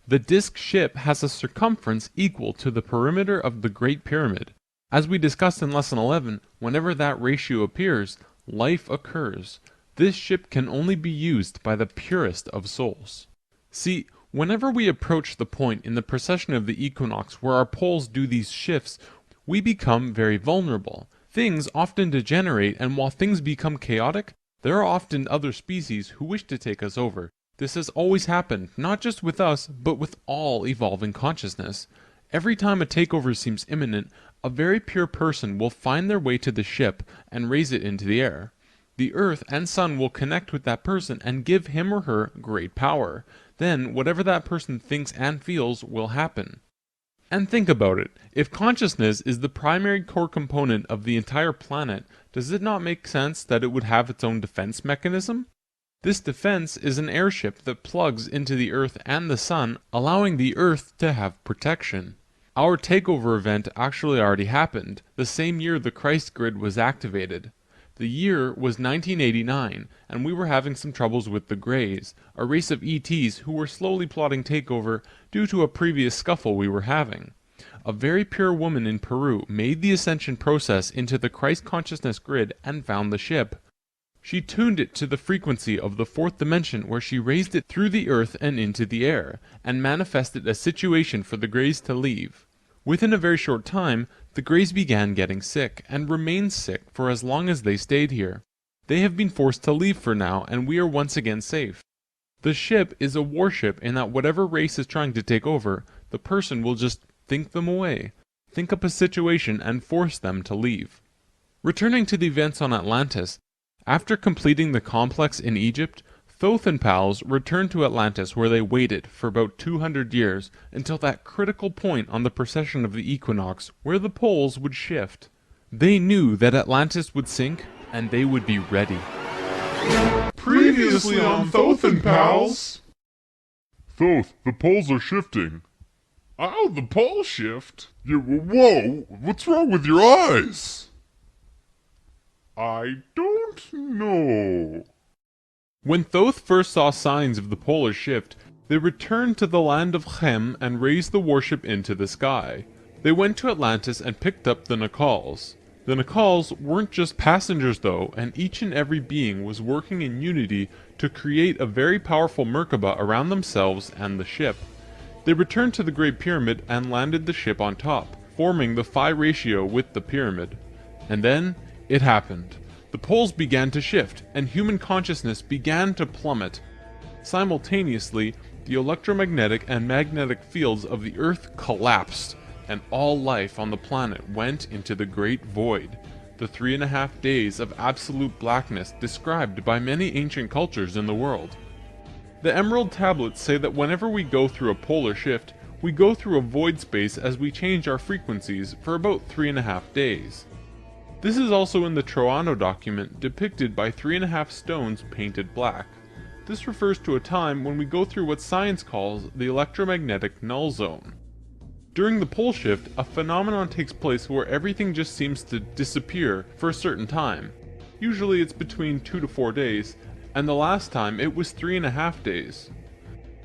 The disc ship has a circumference equal to the perimeter of the Great Pyramid. As we discussed in Lesson 11, whenever that ratio appears, life occurs. This ship can only be used by the purest of souls. See, whenever we approach the point in the precession of the equinox where our poles do these shifts, we become very vulnerable. Things often degenerate, and while things become chaotic, there are often other species who wish to take us over. This has always happened, not just with us, but with all evolving consciousness. Every time a takeover seems imminent, a very pure person will find their way to the ship and raise it into the air. The Earth and Sun will connect with that person and give him or her great power. Then, whatever that person thinks and feels will happen. And think about it. If consciousness is the primary core component of the entire planet, does it not make sense that it would have its own defense mechanism? This defense is an airship that plugs into the Earth and the Sun, allowing the Earth to have protection. Our takeover event actually already happened, the same year the Christ grid was activated. The year was 1989, and we were having some troubles with the Greys, a race of ETs who were slowly plotting takeover due to a previous scuffle we were having. A very pure woman in Peru made the ascension process into the Christ consciousness grid and found the ship. She tuned it to the frequency of the 4th dimension, where she raised it through the Earth and into the air, and manifested a situation for the Greys to leave. Within a very short time, the Greys began getting sick, and remained sick for as long as they stayed here. They have been forced to leave for now, and we are once again safe. The ship is a warship in that whatever race is trying to take over, the person will just think them away, think up a situation and force them to leave. Returning to the events on Atlantis, after completing the complex in Egypt, Thoth and pals returned to Atlantis, where they waited for about 200 years until that critical point on the precession of the equinox where the poles would shift. They knew that Atlantis would sink, and they would be ready. Previously on Thoth and Pals. Thoth, the poles are shifting. Oh, the poles shift? Yeah, whoa, what's wrong with your eyes? I don't know. When Thoth first saw signs of the polar shift, they returned to the land of Chem and raised the warship into the sky. They went to Atlantis and picked up the Nacals. The Nacals weren't just passengers though, and each and every being was working in unity to create a very powerful Merkaba around themselves and the ship. They returned to the Great Pyramid and landed the ship on top, forming the phi ratio with the pyramid. And then, it happened. The poles began to shift, and human consciousness began to plummet. Simultaneously, the electromagnetic and magnetic fields of the Earth collapsed, and all life on the planet went into the Great Void, the 3.5 days of absolute blackness described by many ancient cultures in the world. The Emerald Tablets say that whenever we go through a polar shift, we go through a void space as we change our frequencies for about 3.5 days. This is also in the Troano document depicted by 3.5 stones painted black. This refers to a time when we go through what science calls the electromagnetic null zone. During the pole shift, a phenomenon takes place where everything just seems to disappear for a certain time. Usually it's between 2 to 4 days, and the last time it was 3.5 days.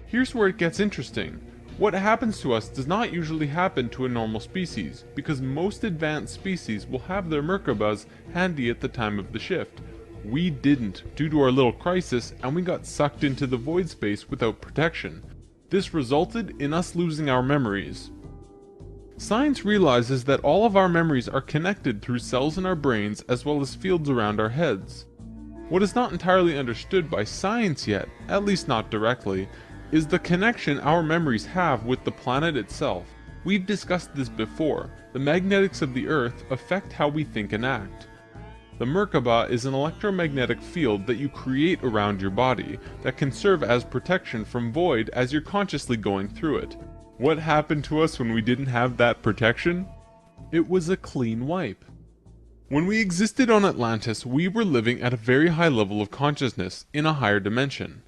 Here's where it gets interesting. What happens to us does not usually happen to a normal species, because most advanced species will have their Merkabahs handy at the time of the shift. We didn't, due to our little crisis, and we got sucked into the void space without protection. This resulted in us losing our memories. Science realizes that all of our memories are connected through cells in our brains as well as fields around our heads. What is not entirely understood by science yet, at least not directly, is the connection our memories have with the planet itself. We've discussed this before. The magnetics of the Earth affect how we think and act. The Merkabah is an electromagnetic field that you create around your body that can serve as protection from void as you're consciously going through it. What happened to us when we didn't have that protection? It was a clean wipe. When we existed on Atlantis, we were living at a very high level of consciousness, in a higher dimension.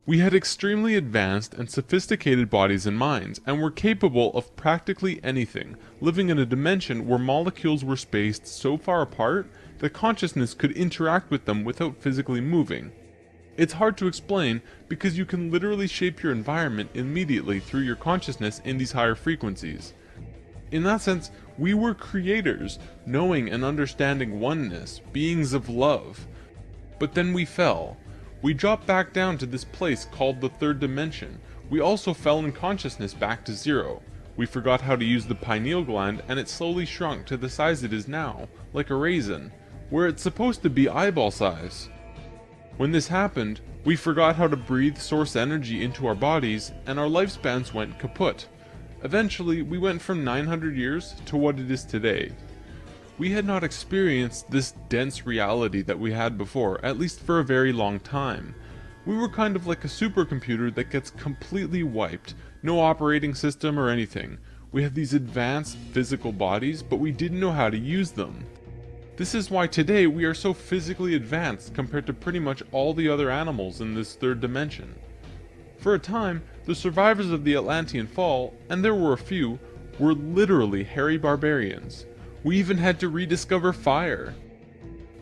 We had extremely advanced and sophisticated bodies and minds, and were capable of practically anything, living in a dimension where molecules were spaced so far apart that consciousness could interact with them without physically moving. It's hard to explain because you can literally shape your environment immediately through your consciousness in these higher frequencies. In that sense, we were creators, knowing and understanding oneness, beings of love. But then we fell. We dropped back down to this place called the third dimension. We also fell in consciousness back to zero. We forgot how to use the pineal gland, and it slowly shrunk to the size it is now, like a raisin, where it's supposed to be eyeball size. When this happened, we forgot how to breathe source energy into our bodies, and our lifespans went kaput. Eventually, we went from 900 years to what it is today. We had not experienced this dense reality that we had before, at least for a very long time. We were kind of like a supercomputer that gets completely wiped, no operating system or anything. We had these advanced physical bodies, but we didn't know how to use them. This is why today we are so physically advanced compared to pretty much all the other animals in this third dimension. For a time, the survivors of the Atlantean fall, and there were a few, were literally hairy barbarians. We even had to rediscover fire.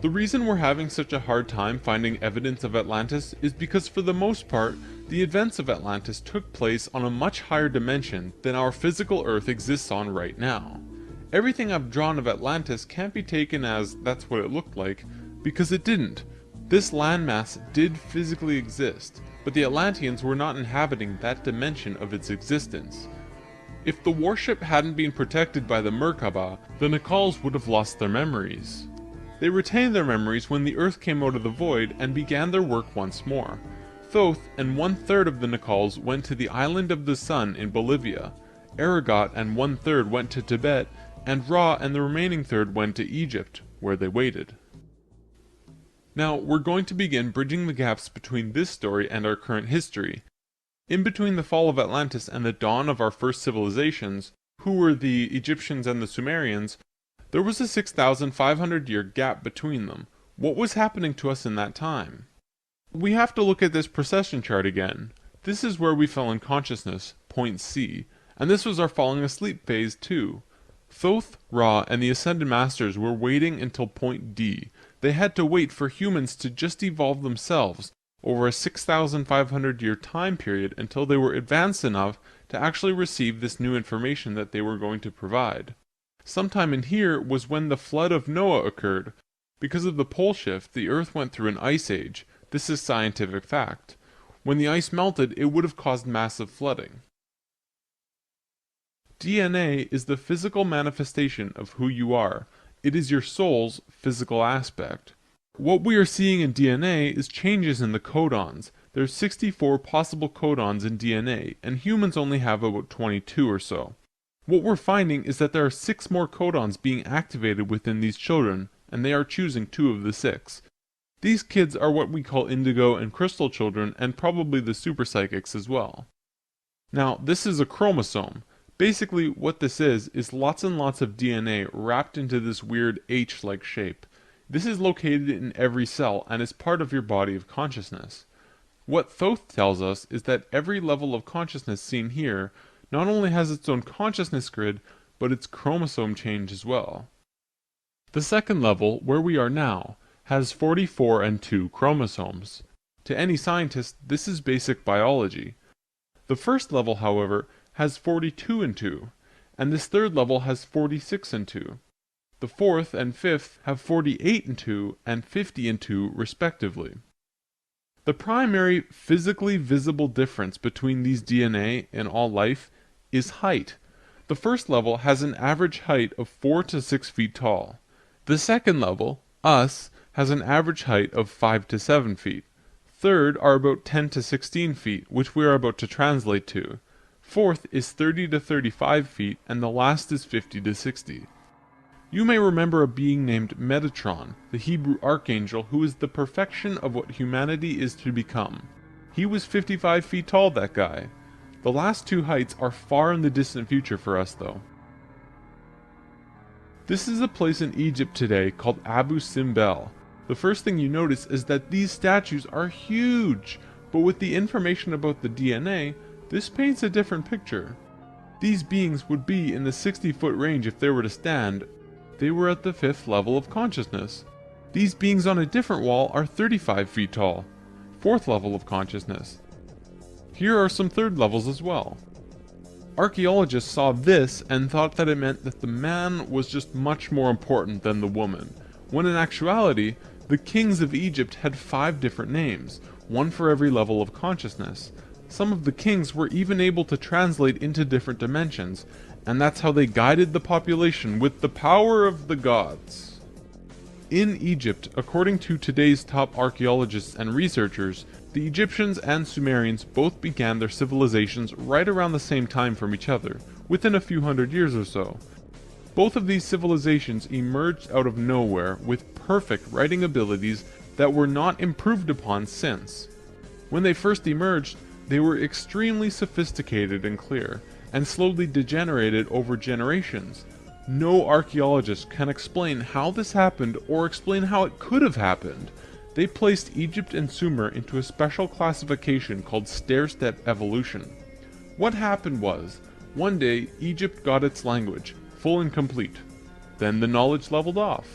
The reason we're having such a hard time finding evidence of Atlantis is because for the most part, the events of Atlantis took place on a much higher dimension than our physical Earth exists on right now. Everything I've drawn of Atlantis can't be taken as that's what it looked like, because it didn't. This landmass did physically exist, but the Atlanteans were not inhabiting that dimension of its existence. If the warship hadn't been protected by the Merkabah, the Nacals would have lost their memories. They retained their memories when the Earth came out of the void and began their work once more. Thoth and 1/3 of the Nacals went to the Island of the Sun in Bolivia. Aragot and 1/3 went to Tibet, and Ra and the remaining third went to Egypt, where they waited. Now, we're going to begin bridging the gaps between this story and our current history. In between the fall of Atlantis and the dawn of our first civilizations, who were the Egyptians and the Sumerians, there was a 6,500-year gap between them. What was happening to us in that time? We have to look at this precession chart again. This is where we fell in consciousness, point C, and this was our falling asleep phase too. Thoth, Ra, and the Ascended Masters were waiting until point D. They had to wait for humans to just evolve themselves over a 6,500-year time period until they were advanced enough to actually receive this new information that they were going to provide. Sometime in here was when the flood of Noah occurred. Because of the pole shift, the Earth went through an ice age. This is scientific fact. When the ice melted, it would have caused massive flooding. DNA is the physical manifestation of who you are. It is your soul's physical aspect. What we are seeing in DNA is changes in the codons. There's 64 possible codons in DNA, and humans only have about 22 or so. What we're finding is that there are 6 more codons being activated within these children, and they are choosing 2 of the 6. These kids are what we call indigo and crystal children, and probably the super psychics as well. Now, this is a chromosome. Basically, what this is lots and lots of DNA wrapped into this weird H-like shape. This is located in every cell and is part of your body of consciousness. What Thoth tells us is that every level of consciousness seen here not only has its own consciousness grid, but its chromosome change as well. The second level, where we are now, has 44 and 2 chromosomes. To any scientist, this is basic biology. The first level, however, has 42 and 2, and this third level has 46 and 2. The fourth and fifth have 48 and 2 and 50 and 2 respectively. The primary physically visible difference between these DNA and all life is height. The first level has an average height of 4 to 6 feet tall. The second level, us, has an average height of 5 to 7 feet. Third are about 10 to 16 feet, which we are about to translate to. Fourth is 30 to 35 feet, and the last is 50 to 60. You may remember a being named Metatron, the Hebrew archangel who is the perfection of what humanity is to become. He was 55 feet tall, that guy. The last 2 heights are far in the distant future for us, though. This is a place in Egypt today called Abu Simbel. The first thing you notice is that these statues are huge, but with the information about the DNA, this paints a different picture. These beings would be in the 60-foot range if they were to stand. They were at the 5th level of consciousness. These beings on a different wall are 35 feet tall, 4th level of consciousness. Here are some 3rd levels as well. Archaeologists saw this and thought that it meant that the man was just much more important than the woman, when in actuality, the kings of Egypt had 5 different names, one for every level of consciousness. Some of the kings were even able to translate into different dimensions, and that's how they guided the population with the power of the gods. In Egypt, according to today's top archaeologists and researchers, the Egyptians and Sumerians both began their civilizations right around the same time from each other, within a few hundred years or so. Both of these civilizations emerged out of nowhere with perfect writing abilities that were not improved upon since. When they first emerged, they were extremely sophisticated and clear, and slowly degenerated over generations. No archaeologist can explain how this happened or explain how it could have happened. They placed Egypt and Sumer into a special classification called stair-step evolution. What happened was, one day Egypt got its language, full and complete. Then the knowledge leveled off.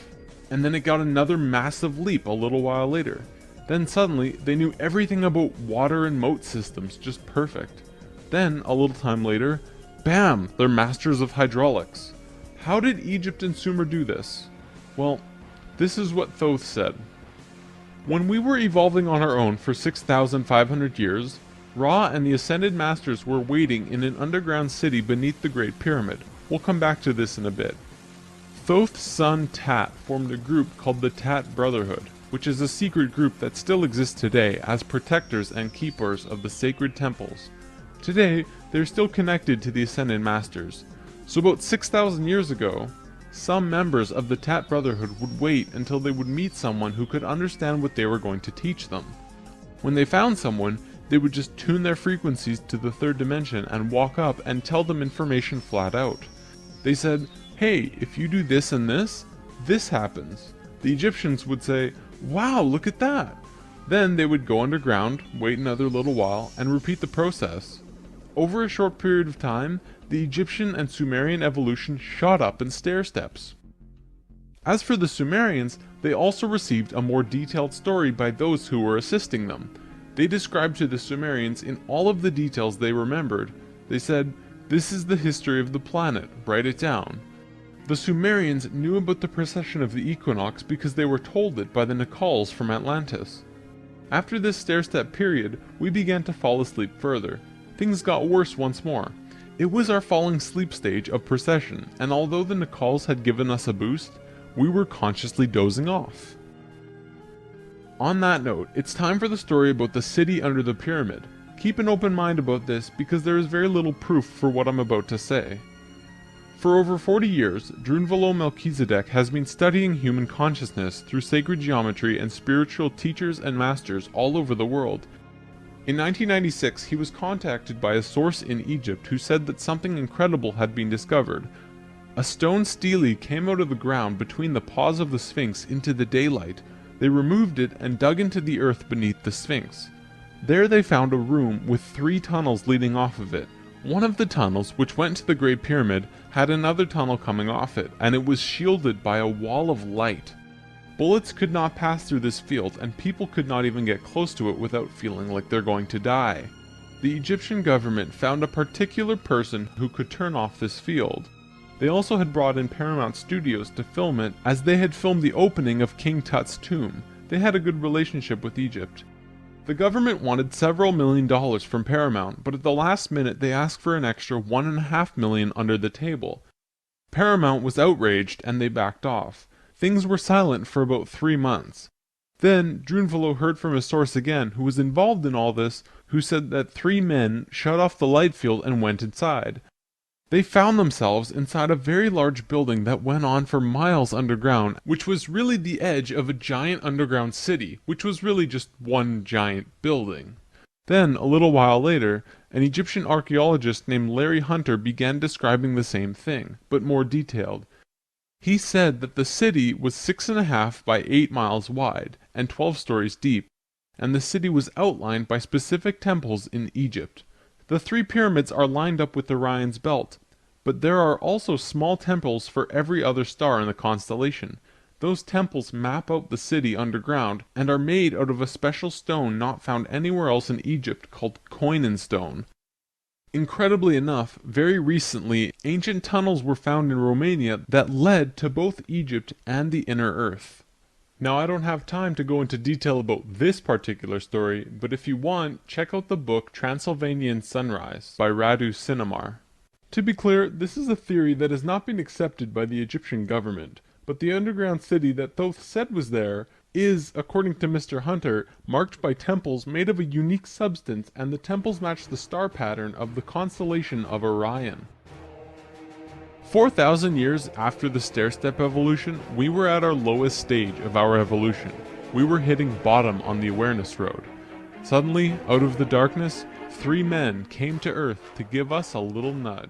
And then it got another massive leap a little while later. Then suddenly, they knew everything about water and moat systems just perfect. Then, a little time later, bam! They're masters of hydraulics. How did Egypt and Sumer do this? Well, this is what Thoth said. When we were evolving on our own for 6,500 years, Ra and the Ascended Masters were waiting in an underground city beneath the Great Pyramid. We'll come back to this in a bit. Thoth's son Tat formed a group called the Tat Brotherhood, which is a secret group that still exists today as protectors and keepers of the sacred temples. Today, they're still connected to the Ascended Masters. So about 6,000 years ago, some members of the Tat Brotherhood would wait until they would meet someone who could understand what they were going to teach them. When they found someone, they would just tune their frequencies to the 3rd dimension and walk up and tell them information flat out. They said, hey, if you do this and this happens. The Egyptians would say, wow, look at that. Then they would go underground, wait another little while, and repeat the process. Over a short period of time, the Egyptian and Sumerian evolution shot up in stair steps. As for the Sumerians, they also received a more detailed story by those who were assisting them. They described to the Sumerians in all of the details they remembered. They said, this is the history of the planet, write it down. The Sumerians knew about the precession of the equinox because they were told it by the Nacals from Atlantis. After this stair-step period, we began to fall asleep further. Things got worse once more. It was our falling sleep stage of precession, and although the Nacals had given us a boost, we were consciously dozing off. On that note, it's time for the story about the city under the pyramid. Keep an open mind about this because there is very little proof for what I'm about to say. For over 40 years, Drunvalo Melchizedek has been studying human consciousness through sacred geometry and spiritual teachers and masters all over the world. In 1996, he was contacted by a source in Egypt who said that something incredible had been discovered. A stone stele came out of the ground between the paws of the Sphinx into the daylight. They removed it and dug into the earth beneath the Sphinx. There they found a room with 3 tunnels leading off of it. One of the tunnels, which went to the Great Pyramid, had another tunnel coming off it, and it was shielded by a wall of light. Bullets could not pass through this field, and people could not even get close to it without feeling like they're going to die. The Egyptian government found a particular person who could turn off this field. They also had brought in Paramount Studios to film it, as they had filmed the opening of King Tut's tomb. They had a good relationship with Egypt. The government wanted several $1,000,000 from Paramount, but at the last minute they asked for an extra $1.5 million under the table. Paramount was outraged and they backed off. Things were silent for about 3 months. Then Drunvalo heard from a source again who was involved in all this, who said that 3 men shut off the light field and went inside. They found themselves inside a very large building that went on for miles underground, which was really the edge of a giant underground city, which was really just one giant building. Then, a little while later, an Egyptian archaeologist named Larry Hunter began describing the same thing, but more detailed. He said that the city was 6.5 by 8 miles wide and 12 stories deep, and the city was outlined by specific temples in Egypt. The 3 pyramids are lined up with Orion's belt, but there are also small temples for every other star in the constellation. Those temples map out the city underground and are made out of a special stone not found anywhere else in Egypt called Koinen stone. Incredibly enough, very recently, ancient tunnels were found in Romania that led to both Egypt and the inner earth. Now, I don't have time to go into detail about this particular story, but if you want, check out the book Transylvanian Sunrise by Radu Sinamar. To be clear, this is a theory that has not been accepted by the Egyptian government, but the underground city that Thoth said was there is, according to Mr. Hunter, marked by temples made of a unique substance, and the temples match the star pattern of the constellation of Orion. 4,000 years after the stair-step evolution, we were at our lowest stage of our evolution. We were hitting bottom on the awareness road. Suddenly, out of the darkness, 3 men came to Earth to give us a little nudge.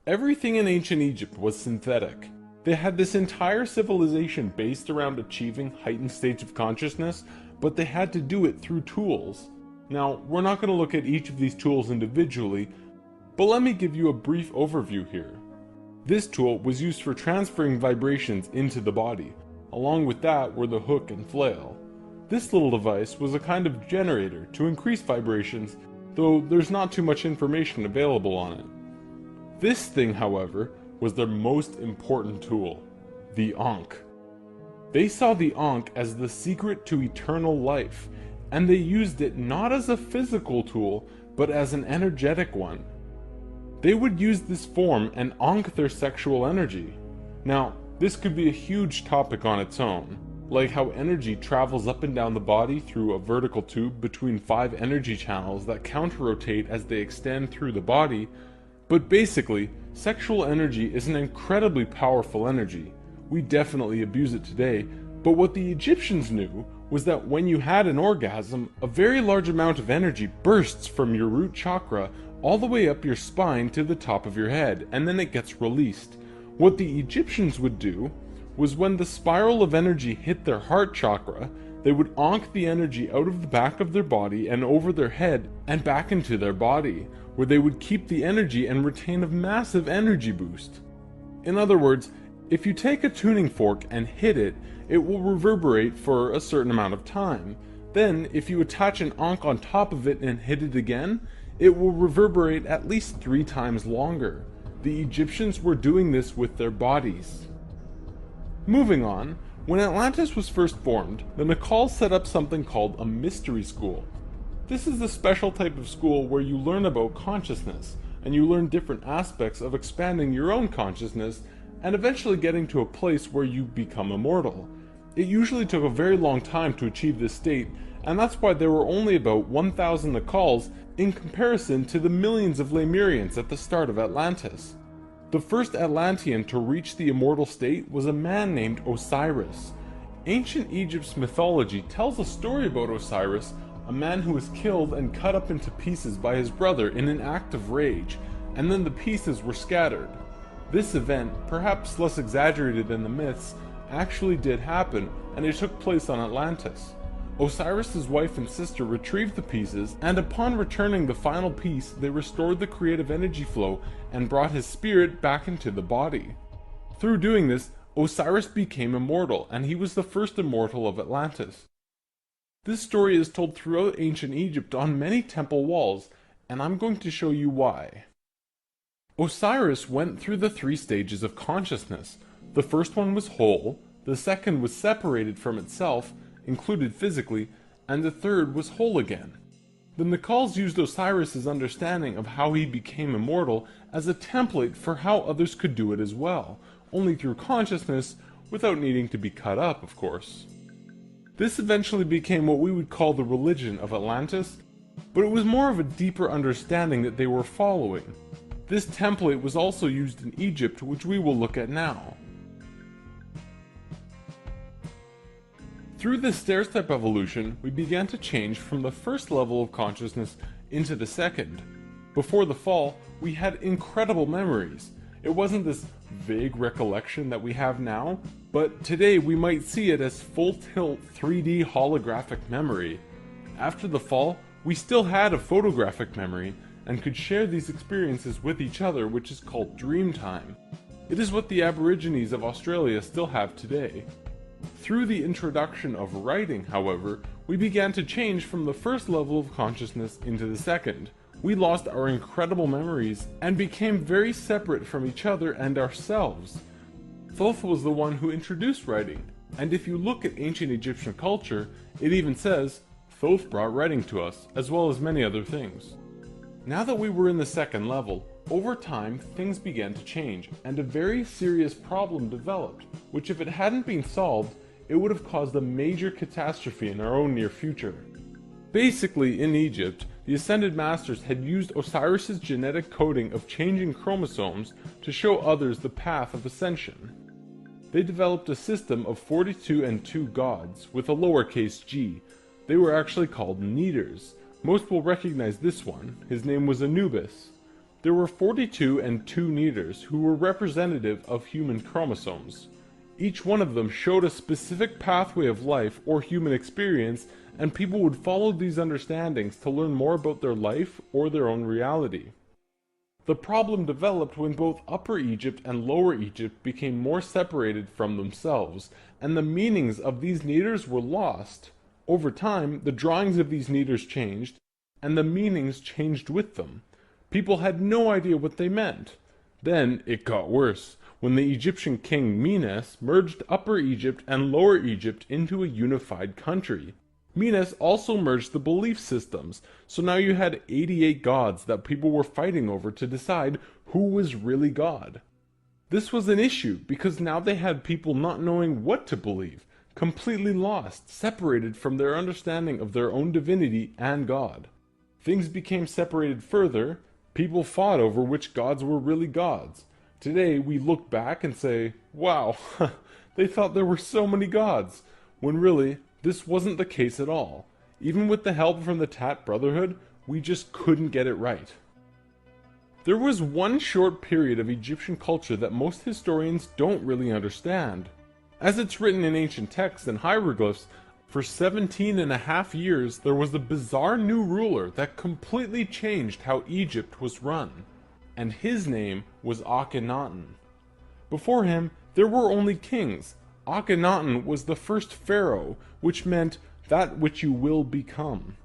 Everything in ancient Egypt was synthetic. They had this entire civilization based around achieving heightened states of consciousness, but they had to do it through tools. Now, we're not going to look at each of these tools individually, but let me give you a brief overview here. This tool was used for transferring vibrations into the body. Along with that were the hook and flail. This little device was a kind of generator to increase vibrations, though there's not too much information available on it. This thing, however, was their most important tool, the Ankh. They saw the Ankh as the secret to eternal life, and they used it not as a physical tool, but as an energetic one. They would use this form and ankh their sexual energy. Now, this could be a huge topic on its own, like how energy travels up and down the body through a vertical tube between 5 energy channels that counter-rotate as they extend through the body, but basically, sexual energy is an incredibly powerful energy. We definitely abuse it today, but what the Egyptians knew was that when you had an orgasm, a very large amount of energy bursts from your root chakra all the way up your spine to the top of your head, and then it gets released. What the Egyptians would do was when the spiral of energy hit their heart chakra, they would ankh the energy out of the back of their body and over their head and back into their body, where they would keep the energy and retain a massive energy boost. In other words, if you take a tuning fork and hit it, it will reverberate for a certain amount of time. Then, if you attach an ankh on top of it and hit it again, it will reverberate at least 3 times longer. The Egyptians were doing this with their bodies. Moving on, when Atlantis was first formed, the Nacals set up something called a mystery school. This is the special type of school where you learn about consciousness, and you learn different aspects of expanding your own consciousness and eventually getting to a place where you become immortal. It usually took a very long time to achieve this state, and that's why there were only about 1,000 Nacals in comparison to the millions of Lemurians at the start of Atlantis. The first Atlantean to reach the immortal state was a man named Osiris. Ancient Egypt's mythology tells a story about Osiris, a man who was killed and cut up into pieces by his brother in an act of rage, and then the pieces were scattered. This event, perhaps less exaggerated than the myths, actually did happen, and it took place on Atlantis. Osiris's wife and sister retrieved the pieces, and upon returning the final piece, they restored the creative energy flow and brought his spirit back into the body. Through doing this, Osiris became immortal, and he was the first immortal of Atlantis. This story is told throughout ancient Egypt on many temple walls, and I'm going to show you why. Osiris went through the 3 stages of consciousness. The first one was whole, the second was separated from itself, included physically, and the third was whole again. The Nacals used Osiris's understanding of how he became immortal as a template for how others could do it as well, only through consciousness, without needing to be cut up, of course. This eventually became what we would call the religion of Atlantis, but it was more of a deeper understanding that they were following. This template was also used in Egypt, which we will look at now. Through this stair-step evolution, we began to change from the first level of consciousness into the second. Before the fall, we had incredible memories. It wasn't this vague recollection that we have now, but today we might see it as full-tilt 3D holographic memory. After the fall, we still had a photographic memory, and could share these experiences with each other, which is called dream time. It is what the Aborigines of Australia still have today. Through the introduction of writing, however, we began to change from the first level of consciousness into the second. We lost our incredible memories and became very separate from each other and ourselves. Thoth was the one who introduced writing, and if you look at ancient Egyptian culture, it even says, Thoth brought writing to us, as well as many other things. Now that we were in the second level, over time things began to change, and a very serious problem developed, which if it hadn't been solved, it would have caused a major catastrophe in our own near future. Basically, in Egypt, the Ascended Masters had used Osiris's genetic coding of changing chromosomes to show others the path of ascension. They developed a system of 42 and 2 gods, with a lowercase g. They were actually called Neiters. Most will recognize this one. His name was Anubis. There were 42 and 2 Neiters who were representative of human chromosomes. Each one of them showed a specific pathway of life or human experience, and people would follow these understandings to learn more about their life or their own reality. The problem developed when both Upper Egypt and Lower Egypt became more separated from themselves, and the meanings of these Neiters were lost. Over time, the drawings of these Neiters changed, and the meanings changed with them. People had no idea what they meant. Then it got worse, when the Egyptian king Menes merged Upper Egypt and Lower Egypt into a unified country. Menes also merged the belief systems, so now you had 88 gods that people were fighting over to decide who was really God. This was an issue because now they had people not knowing what to believe, completely lost, separated from their understanding of their own divinity and God. Things became separated further. People fought over which gods were really gods. Today we look back and say, wow, they thought there were so many gods, when really, this wasn't the case at all. Even with the help from the Tat Brotherhood, we just couldn't get it right. There was one short period of Egyptian culture that most historians don't really understand. As it's written in ancient texts and hieroglyphs, for 17.5 years there was a bizarre new ruler that completely changed how Egypt was run, and his name was Akhenaten. Before him, there were only kings. Akhenaten was the first pharaoh, which meant that which you will become.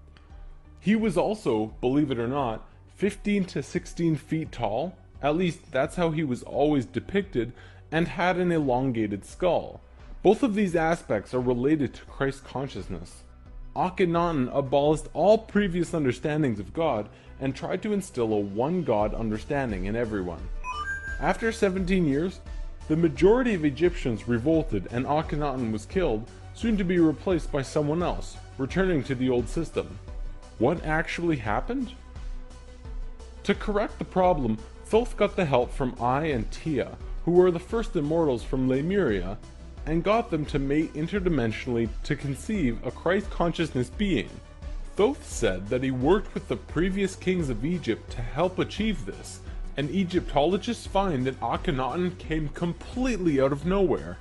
He was also, believe it or not, 15 to 16 feet tall, at least that's how he was always depicted, and had an elongated skull. Both of these aspects are related to Christ consciousness. Akhenaten abolished all previous understandings of God and tried to instill a one God understanding in everyone. After 17 years, The majority of Egyptians revolted and Akhenaten was killed, soon to be replaced by someone else, returning to the old system. What actually happened? To correct the problem, Thoth got the help from Ai and Tia, who were the first immortals from Lemuria, and got them to mate interdimensionally to conceive a Christ consciousness being. Thoth said that he worked with the previous kings of Egypt to help achieve this, and Egyptologists find that Akhenaten came completely out of nowhere.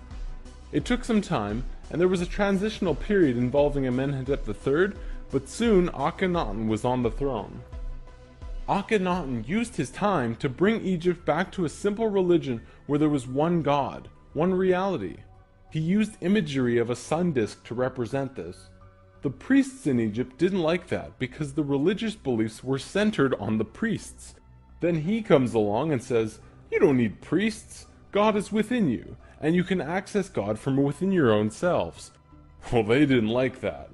It took some time, and there was a transitional period involving Amenhotep III, but soon Akhenaten was on the throne. Akhenaten used his time to bring Egypt back to a simple religion where there was one God, one reality. He used imagery of a sun disk to represent this. The priests in Egypt didn't like that because the religious beliefs were centered on the priests. Then he comes along and says, "You don't need priests. God is within you, and you can access God from within your own selves." Well, they didn't like that.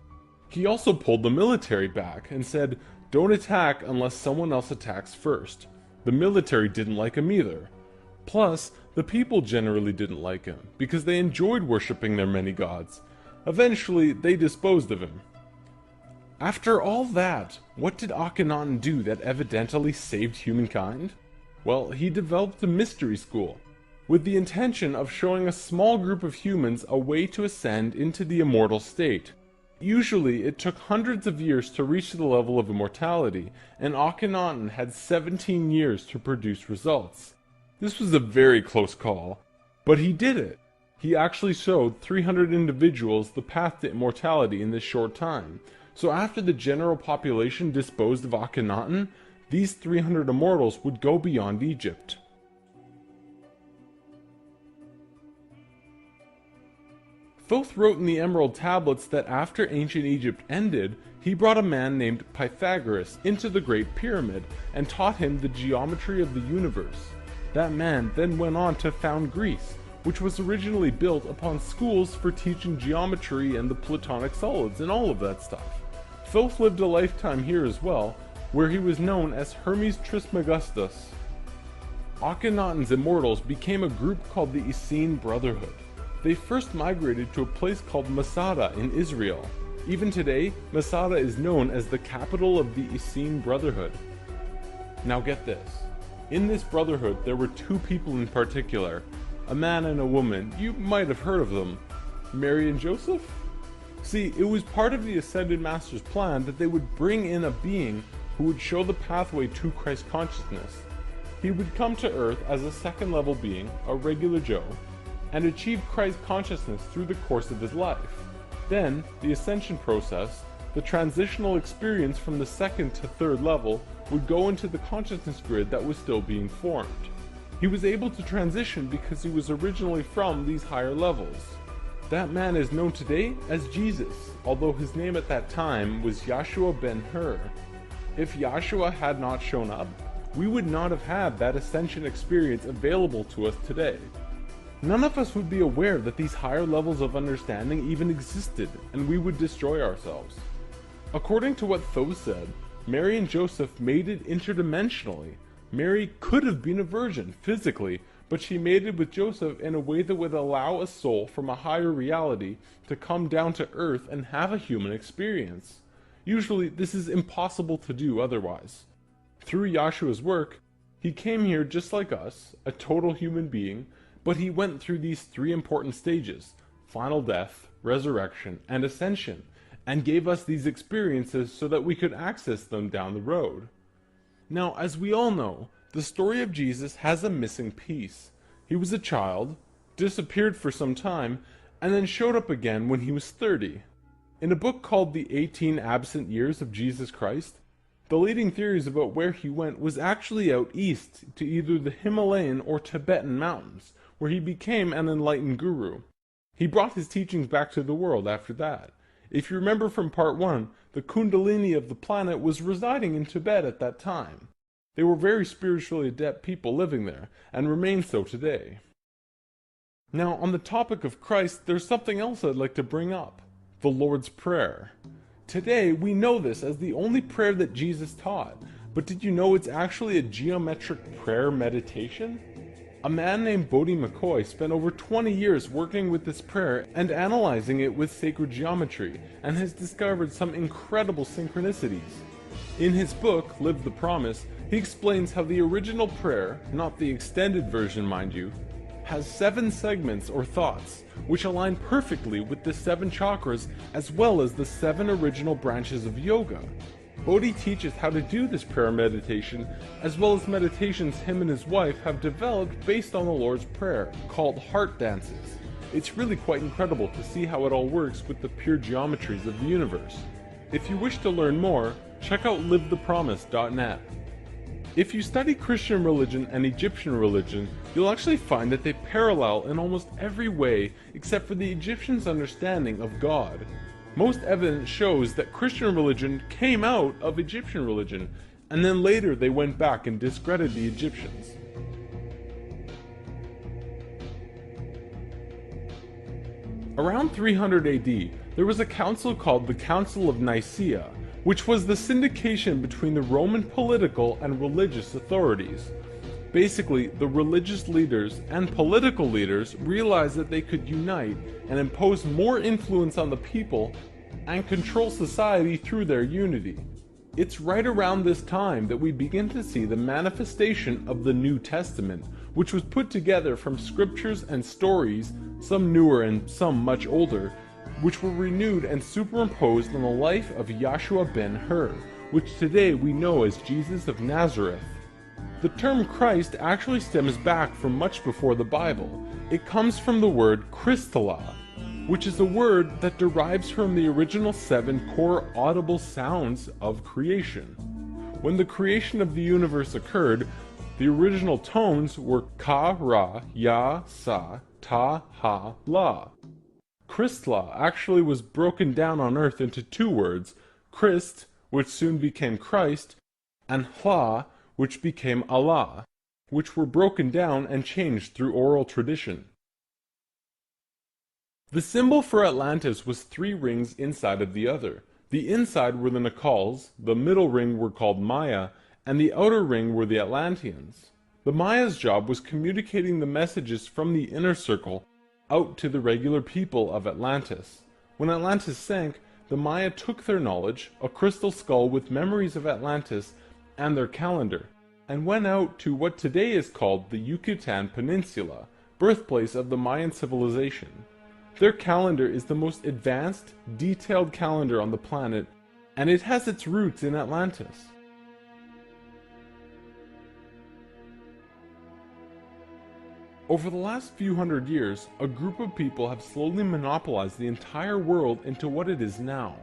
He also pulled the military back and said, "Don't attack unless someone else attacks first." The military didn't like him either. Plus, the people generally didn't like him because they enjoyed worshipping their many gods. Eventually, they disposed of him. After all that, what did Akhenaten do that evidently saved humankind? Well, he developed a mystery school, with the intention of showing a small group of humans a way to ascend into the immortal state. Usually, it took hundreds of years to reach the level of immortality, and Akhenaten had 17 years to produce results. This was a very close call, but he did it. He actually showed 300 individuals the path to immortality in this short time. So after the general population disposed of Akhenaten, these 300 immortals would go beyond Egypt. Thoth wrote in the Emerald Tablets that after ancient Egypt ended, he brought a man named Pythagoras into the Great Pyramid and taught him the geometry of the universe. That man then went on to found Greece, which was originally built upon schools for teaching geometry and the Platonic solids and all of that stuff. Thoth lived a lifetime here as well, where he was known as Hermes Trismegistus. Akhenaten's immortals became a group called the Essene Brotherhood. They first migrated to a place called Masada in Israel. Even today, Masada is known as the capital of the Essene Brotherhood. Now get this. In this brotherhood, there were two people in particular, a man and a woman. You might have heard of them. Mary and Joseph? See, it was part of the Ascended Master's plan that they would bring in a being who would show the pathway to Christ consciousness. He would come to Earth as a second-level being, a regular Joe, and achieve Christ consciousness through the course of his life. Then, the ascension process, the transitional experience from the second to third level, would go into the consciousness grid that was still being formed. He was able to transition because he was originally from these higher levels. That man is known today as Jesus, although his name at that time was Yahshua ben Hur. If Yahshua had not shown up, we would not have had that ascension experience available to us today. None of us would be aware that these higher levels of understanding even existed, and we would destroy ourselves. According to what Thoth said, Mary and Joseph mated interdimensionally. Mary could have been a virgin, physically, but she mated with Joseph in a way that would allow a soul from a higher reality to come down to earth and have a human experience. Usually, this is impossible to do otherwise. Through Yahshua's work, he came here just like us, a total human being, but he went through these three important stages: final death, resurrection, and ascension, and gave us these experiences so that we could access them down the road. Now, as we all know, the story of Jesus has a missing piece. He was a child, disappeared for some time, and then showed up again when he was 30. In a book called The 18 Absent Years of Jesus Christ, the leading theories about where he went was actually out east to either the Himalayan or Tibetan mountains, where he became an enlightened guru. He brought his teachings back to the world after that. If you remember from part 1, the Kundalini of the planet was residing in Tibet at that time. They were very spiritually adept people living there, and remain so today. Now, on the topic of Christ, there's something else I'd like to bring up: the Lord's Prayer. Today, we know this as the only prayer that Jesus taught, but did you know it's actually a geometric prayer meditation? A man named Bodie McCoy spent over 20 years working with this prayer and analyzing it with sacred geometry, and has discovered some incredible synchronicities. In his book, Live the Promise, he explains how the original prayer, not the extended version mind you, has 7 segments or thoughts, which align perfectly with the 7 chakras as well as the 7 original branches of yoga. Bodhi teaches how to do this prayer meditation, as well as meditations him and his wife have developed based on the Lord's Prayer, called heart dances. It's really quite incredible to see how it all works with the pure geometries of the universe. If you wish to learn more, check out livethepromise.net. If you study Christian religion and Egyptian religion, you'll actually find that they parallel in almost every way except for the Egyptians' understanding of God. Most evidence shows that Christian religion came out of Egyptian religion, and then later they went back and discredited the Egyptians. Around 300 AD, there was a council called the Council of Nicaea, which was the syndication between the Roman political and religious authorities. Basically, the religious leaders and political leaders realized that they could unite and impose more influence on the people and control society through their unity. It's right around this time that we begin to see the manifestation of the New Testament, which was put together from scriptures and stories, some newer and some much older, which were renewed and superimposed on the life of Yahshua ben Hur, which today we know as Jesus of Nazareth. The term Christ actually stems back from much before the Bible. It comes from the word Christala, which is a word that derives from the original 7 core audible sounds of creation. When the creation of the universe occurred, the original tones were Ka, Ra, Ya, Sa, Ta, Ha, La. Christla actually was broken down on earth into 2 words, Christ, which soon became Christ, and Hla, which became Allah, which were broken down and changed through oral tradition. The symbol for Atlantis was 3 rings inside of the other. The inside were the Nacals, the middle ring were called Maya, and the outer ring were the Atlanteans. The Maya's job was communicating the messages from the inner circle out to the regular people of Atlantis. When Atlantis sank, the Maya took their knowledge, a crystal skull with memories of Atlantis, and their calendar, and went out to what today is called the Yucatan Peninsula, birthplace of the Mayan civilization. Their calendar is the most advanced, detailed calendar on the planet, and it has its roots in Atlantis. Over the last few hundred years, a group of people have slowly monopolized the entire world into what it is now.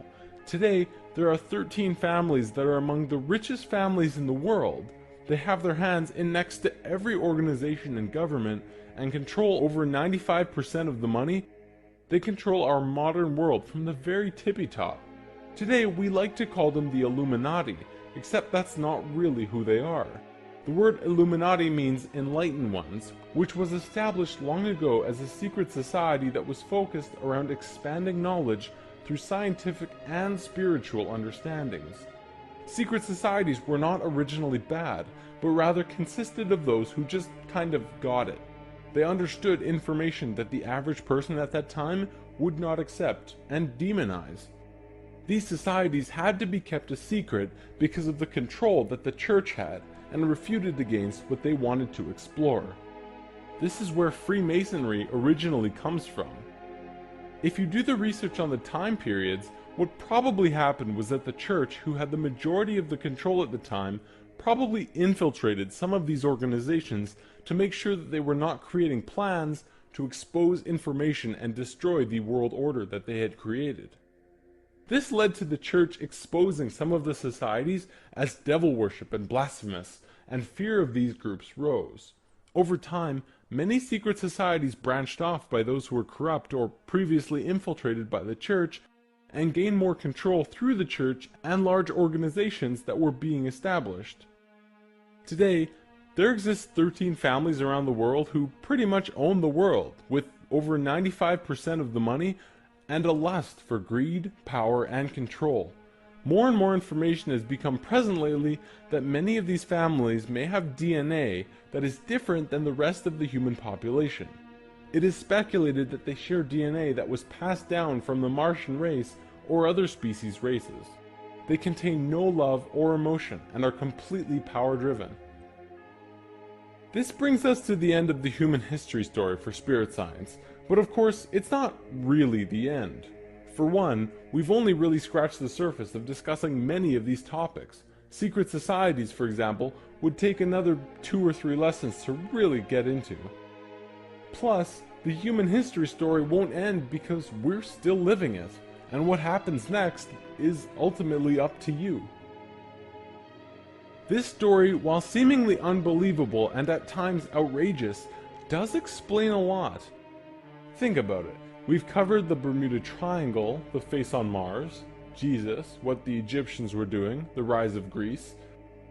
Today, there are 13 families that are among the richest families in the world. They have their hands in next to every organization and government and control over 95% of the money. They control our modern world from the very tippy top. Today, we like to call them the Illuminati, except that's not really who they are. The word Illuminati means enlightened ones, which was established long ago as a secret society that was focused around expanding knowledge through scientific and spiritual understandings. Secret societies were not originally bad, but rather consisted of those who just kind of got it. They understood information that the average person at that time would not accept and demonize. These societies had to be kept a secret because of the control that the church had and refuted against what they wanted to explore. This is where Freemasonry originally comes from. If you do the research on the time periods, what probably happened was that the church, who had the majority of the control at the time, probably infiltrated some of these organizations to make sure that they were not creating plans to expose information and destroy the world order that they had created. This led to the church exposing some of the societies as devil worship and blasphemous, and fear of these groups rose. Over time, many secret societies branched off by those who were corrupt or previously infiltrated by the church, and gained more control through the church and large organizations that were being established. Today, there exist 13 families around the world who pretty much own the world, with over 95% of the money and a lust for greed, power, and control. More and more information has become present lately that many of these families may have DNA that is different than the rest of the human population. It is speculated that they share DNA that was passed down from the Martian race or other species races. They contain no love or emotion and are completely power-driven. This brings us to the end of the human history story for spirit science, but of course, it's not really the end. For one, we've only really scratched the surface of discussing many of these topics. Secret societies, for example, would take another 2 or 3 lessons to really get into. Plus, the human history story won't end because we're still living it, and what happens next is ultimately up to you. This story, while seemingly unbelievable and at times outrageous, does explain a lot. Think about it. We've covered the Bermuda Triangle, the face on Mars, Jesus, what the Egyptians were doing, the rise of Greece,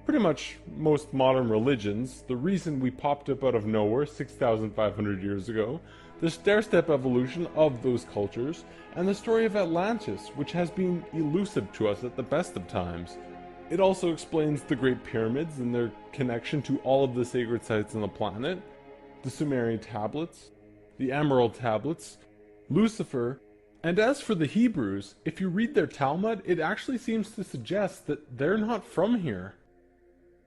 pretty much most modern religions, the reason we popped up out of nowhere 6,500 years ago, the stair-step evolution of those cultures, and the story of Atlantis, which has been elusive to us at the best of times. It also explains the Great Pyramids and their connection to all of the sacred sites on the planet, the Sumerian tablets, the Emerald tablets, Lucifer, and as for the Hebrews, if you read their Talmud, it actually seems to suggest that they're not from here.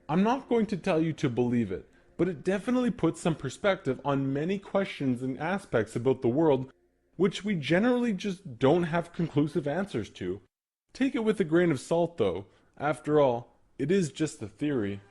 I'm not going to tell you to believe it, but it definitely puts some perspective on many questions and aspects about the world which we generally just don't have conclusive answers to. Take it with a grain of salt though. After all, it is just a theory.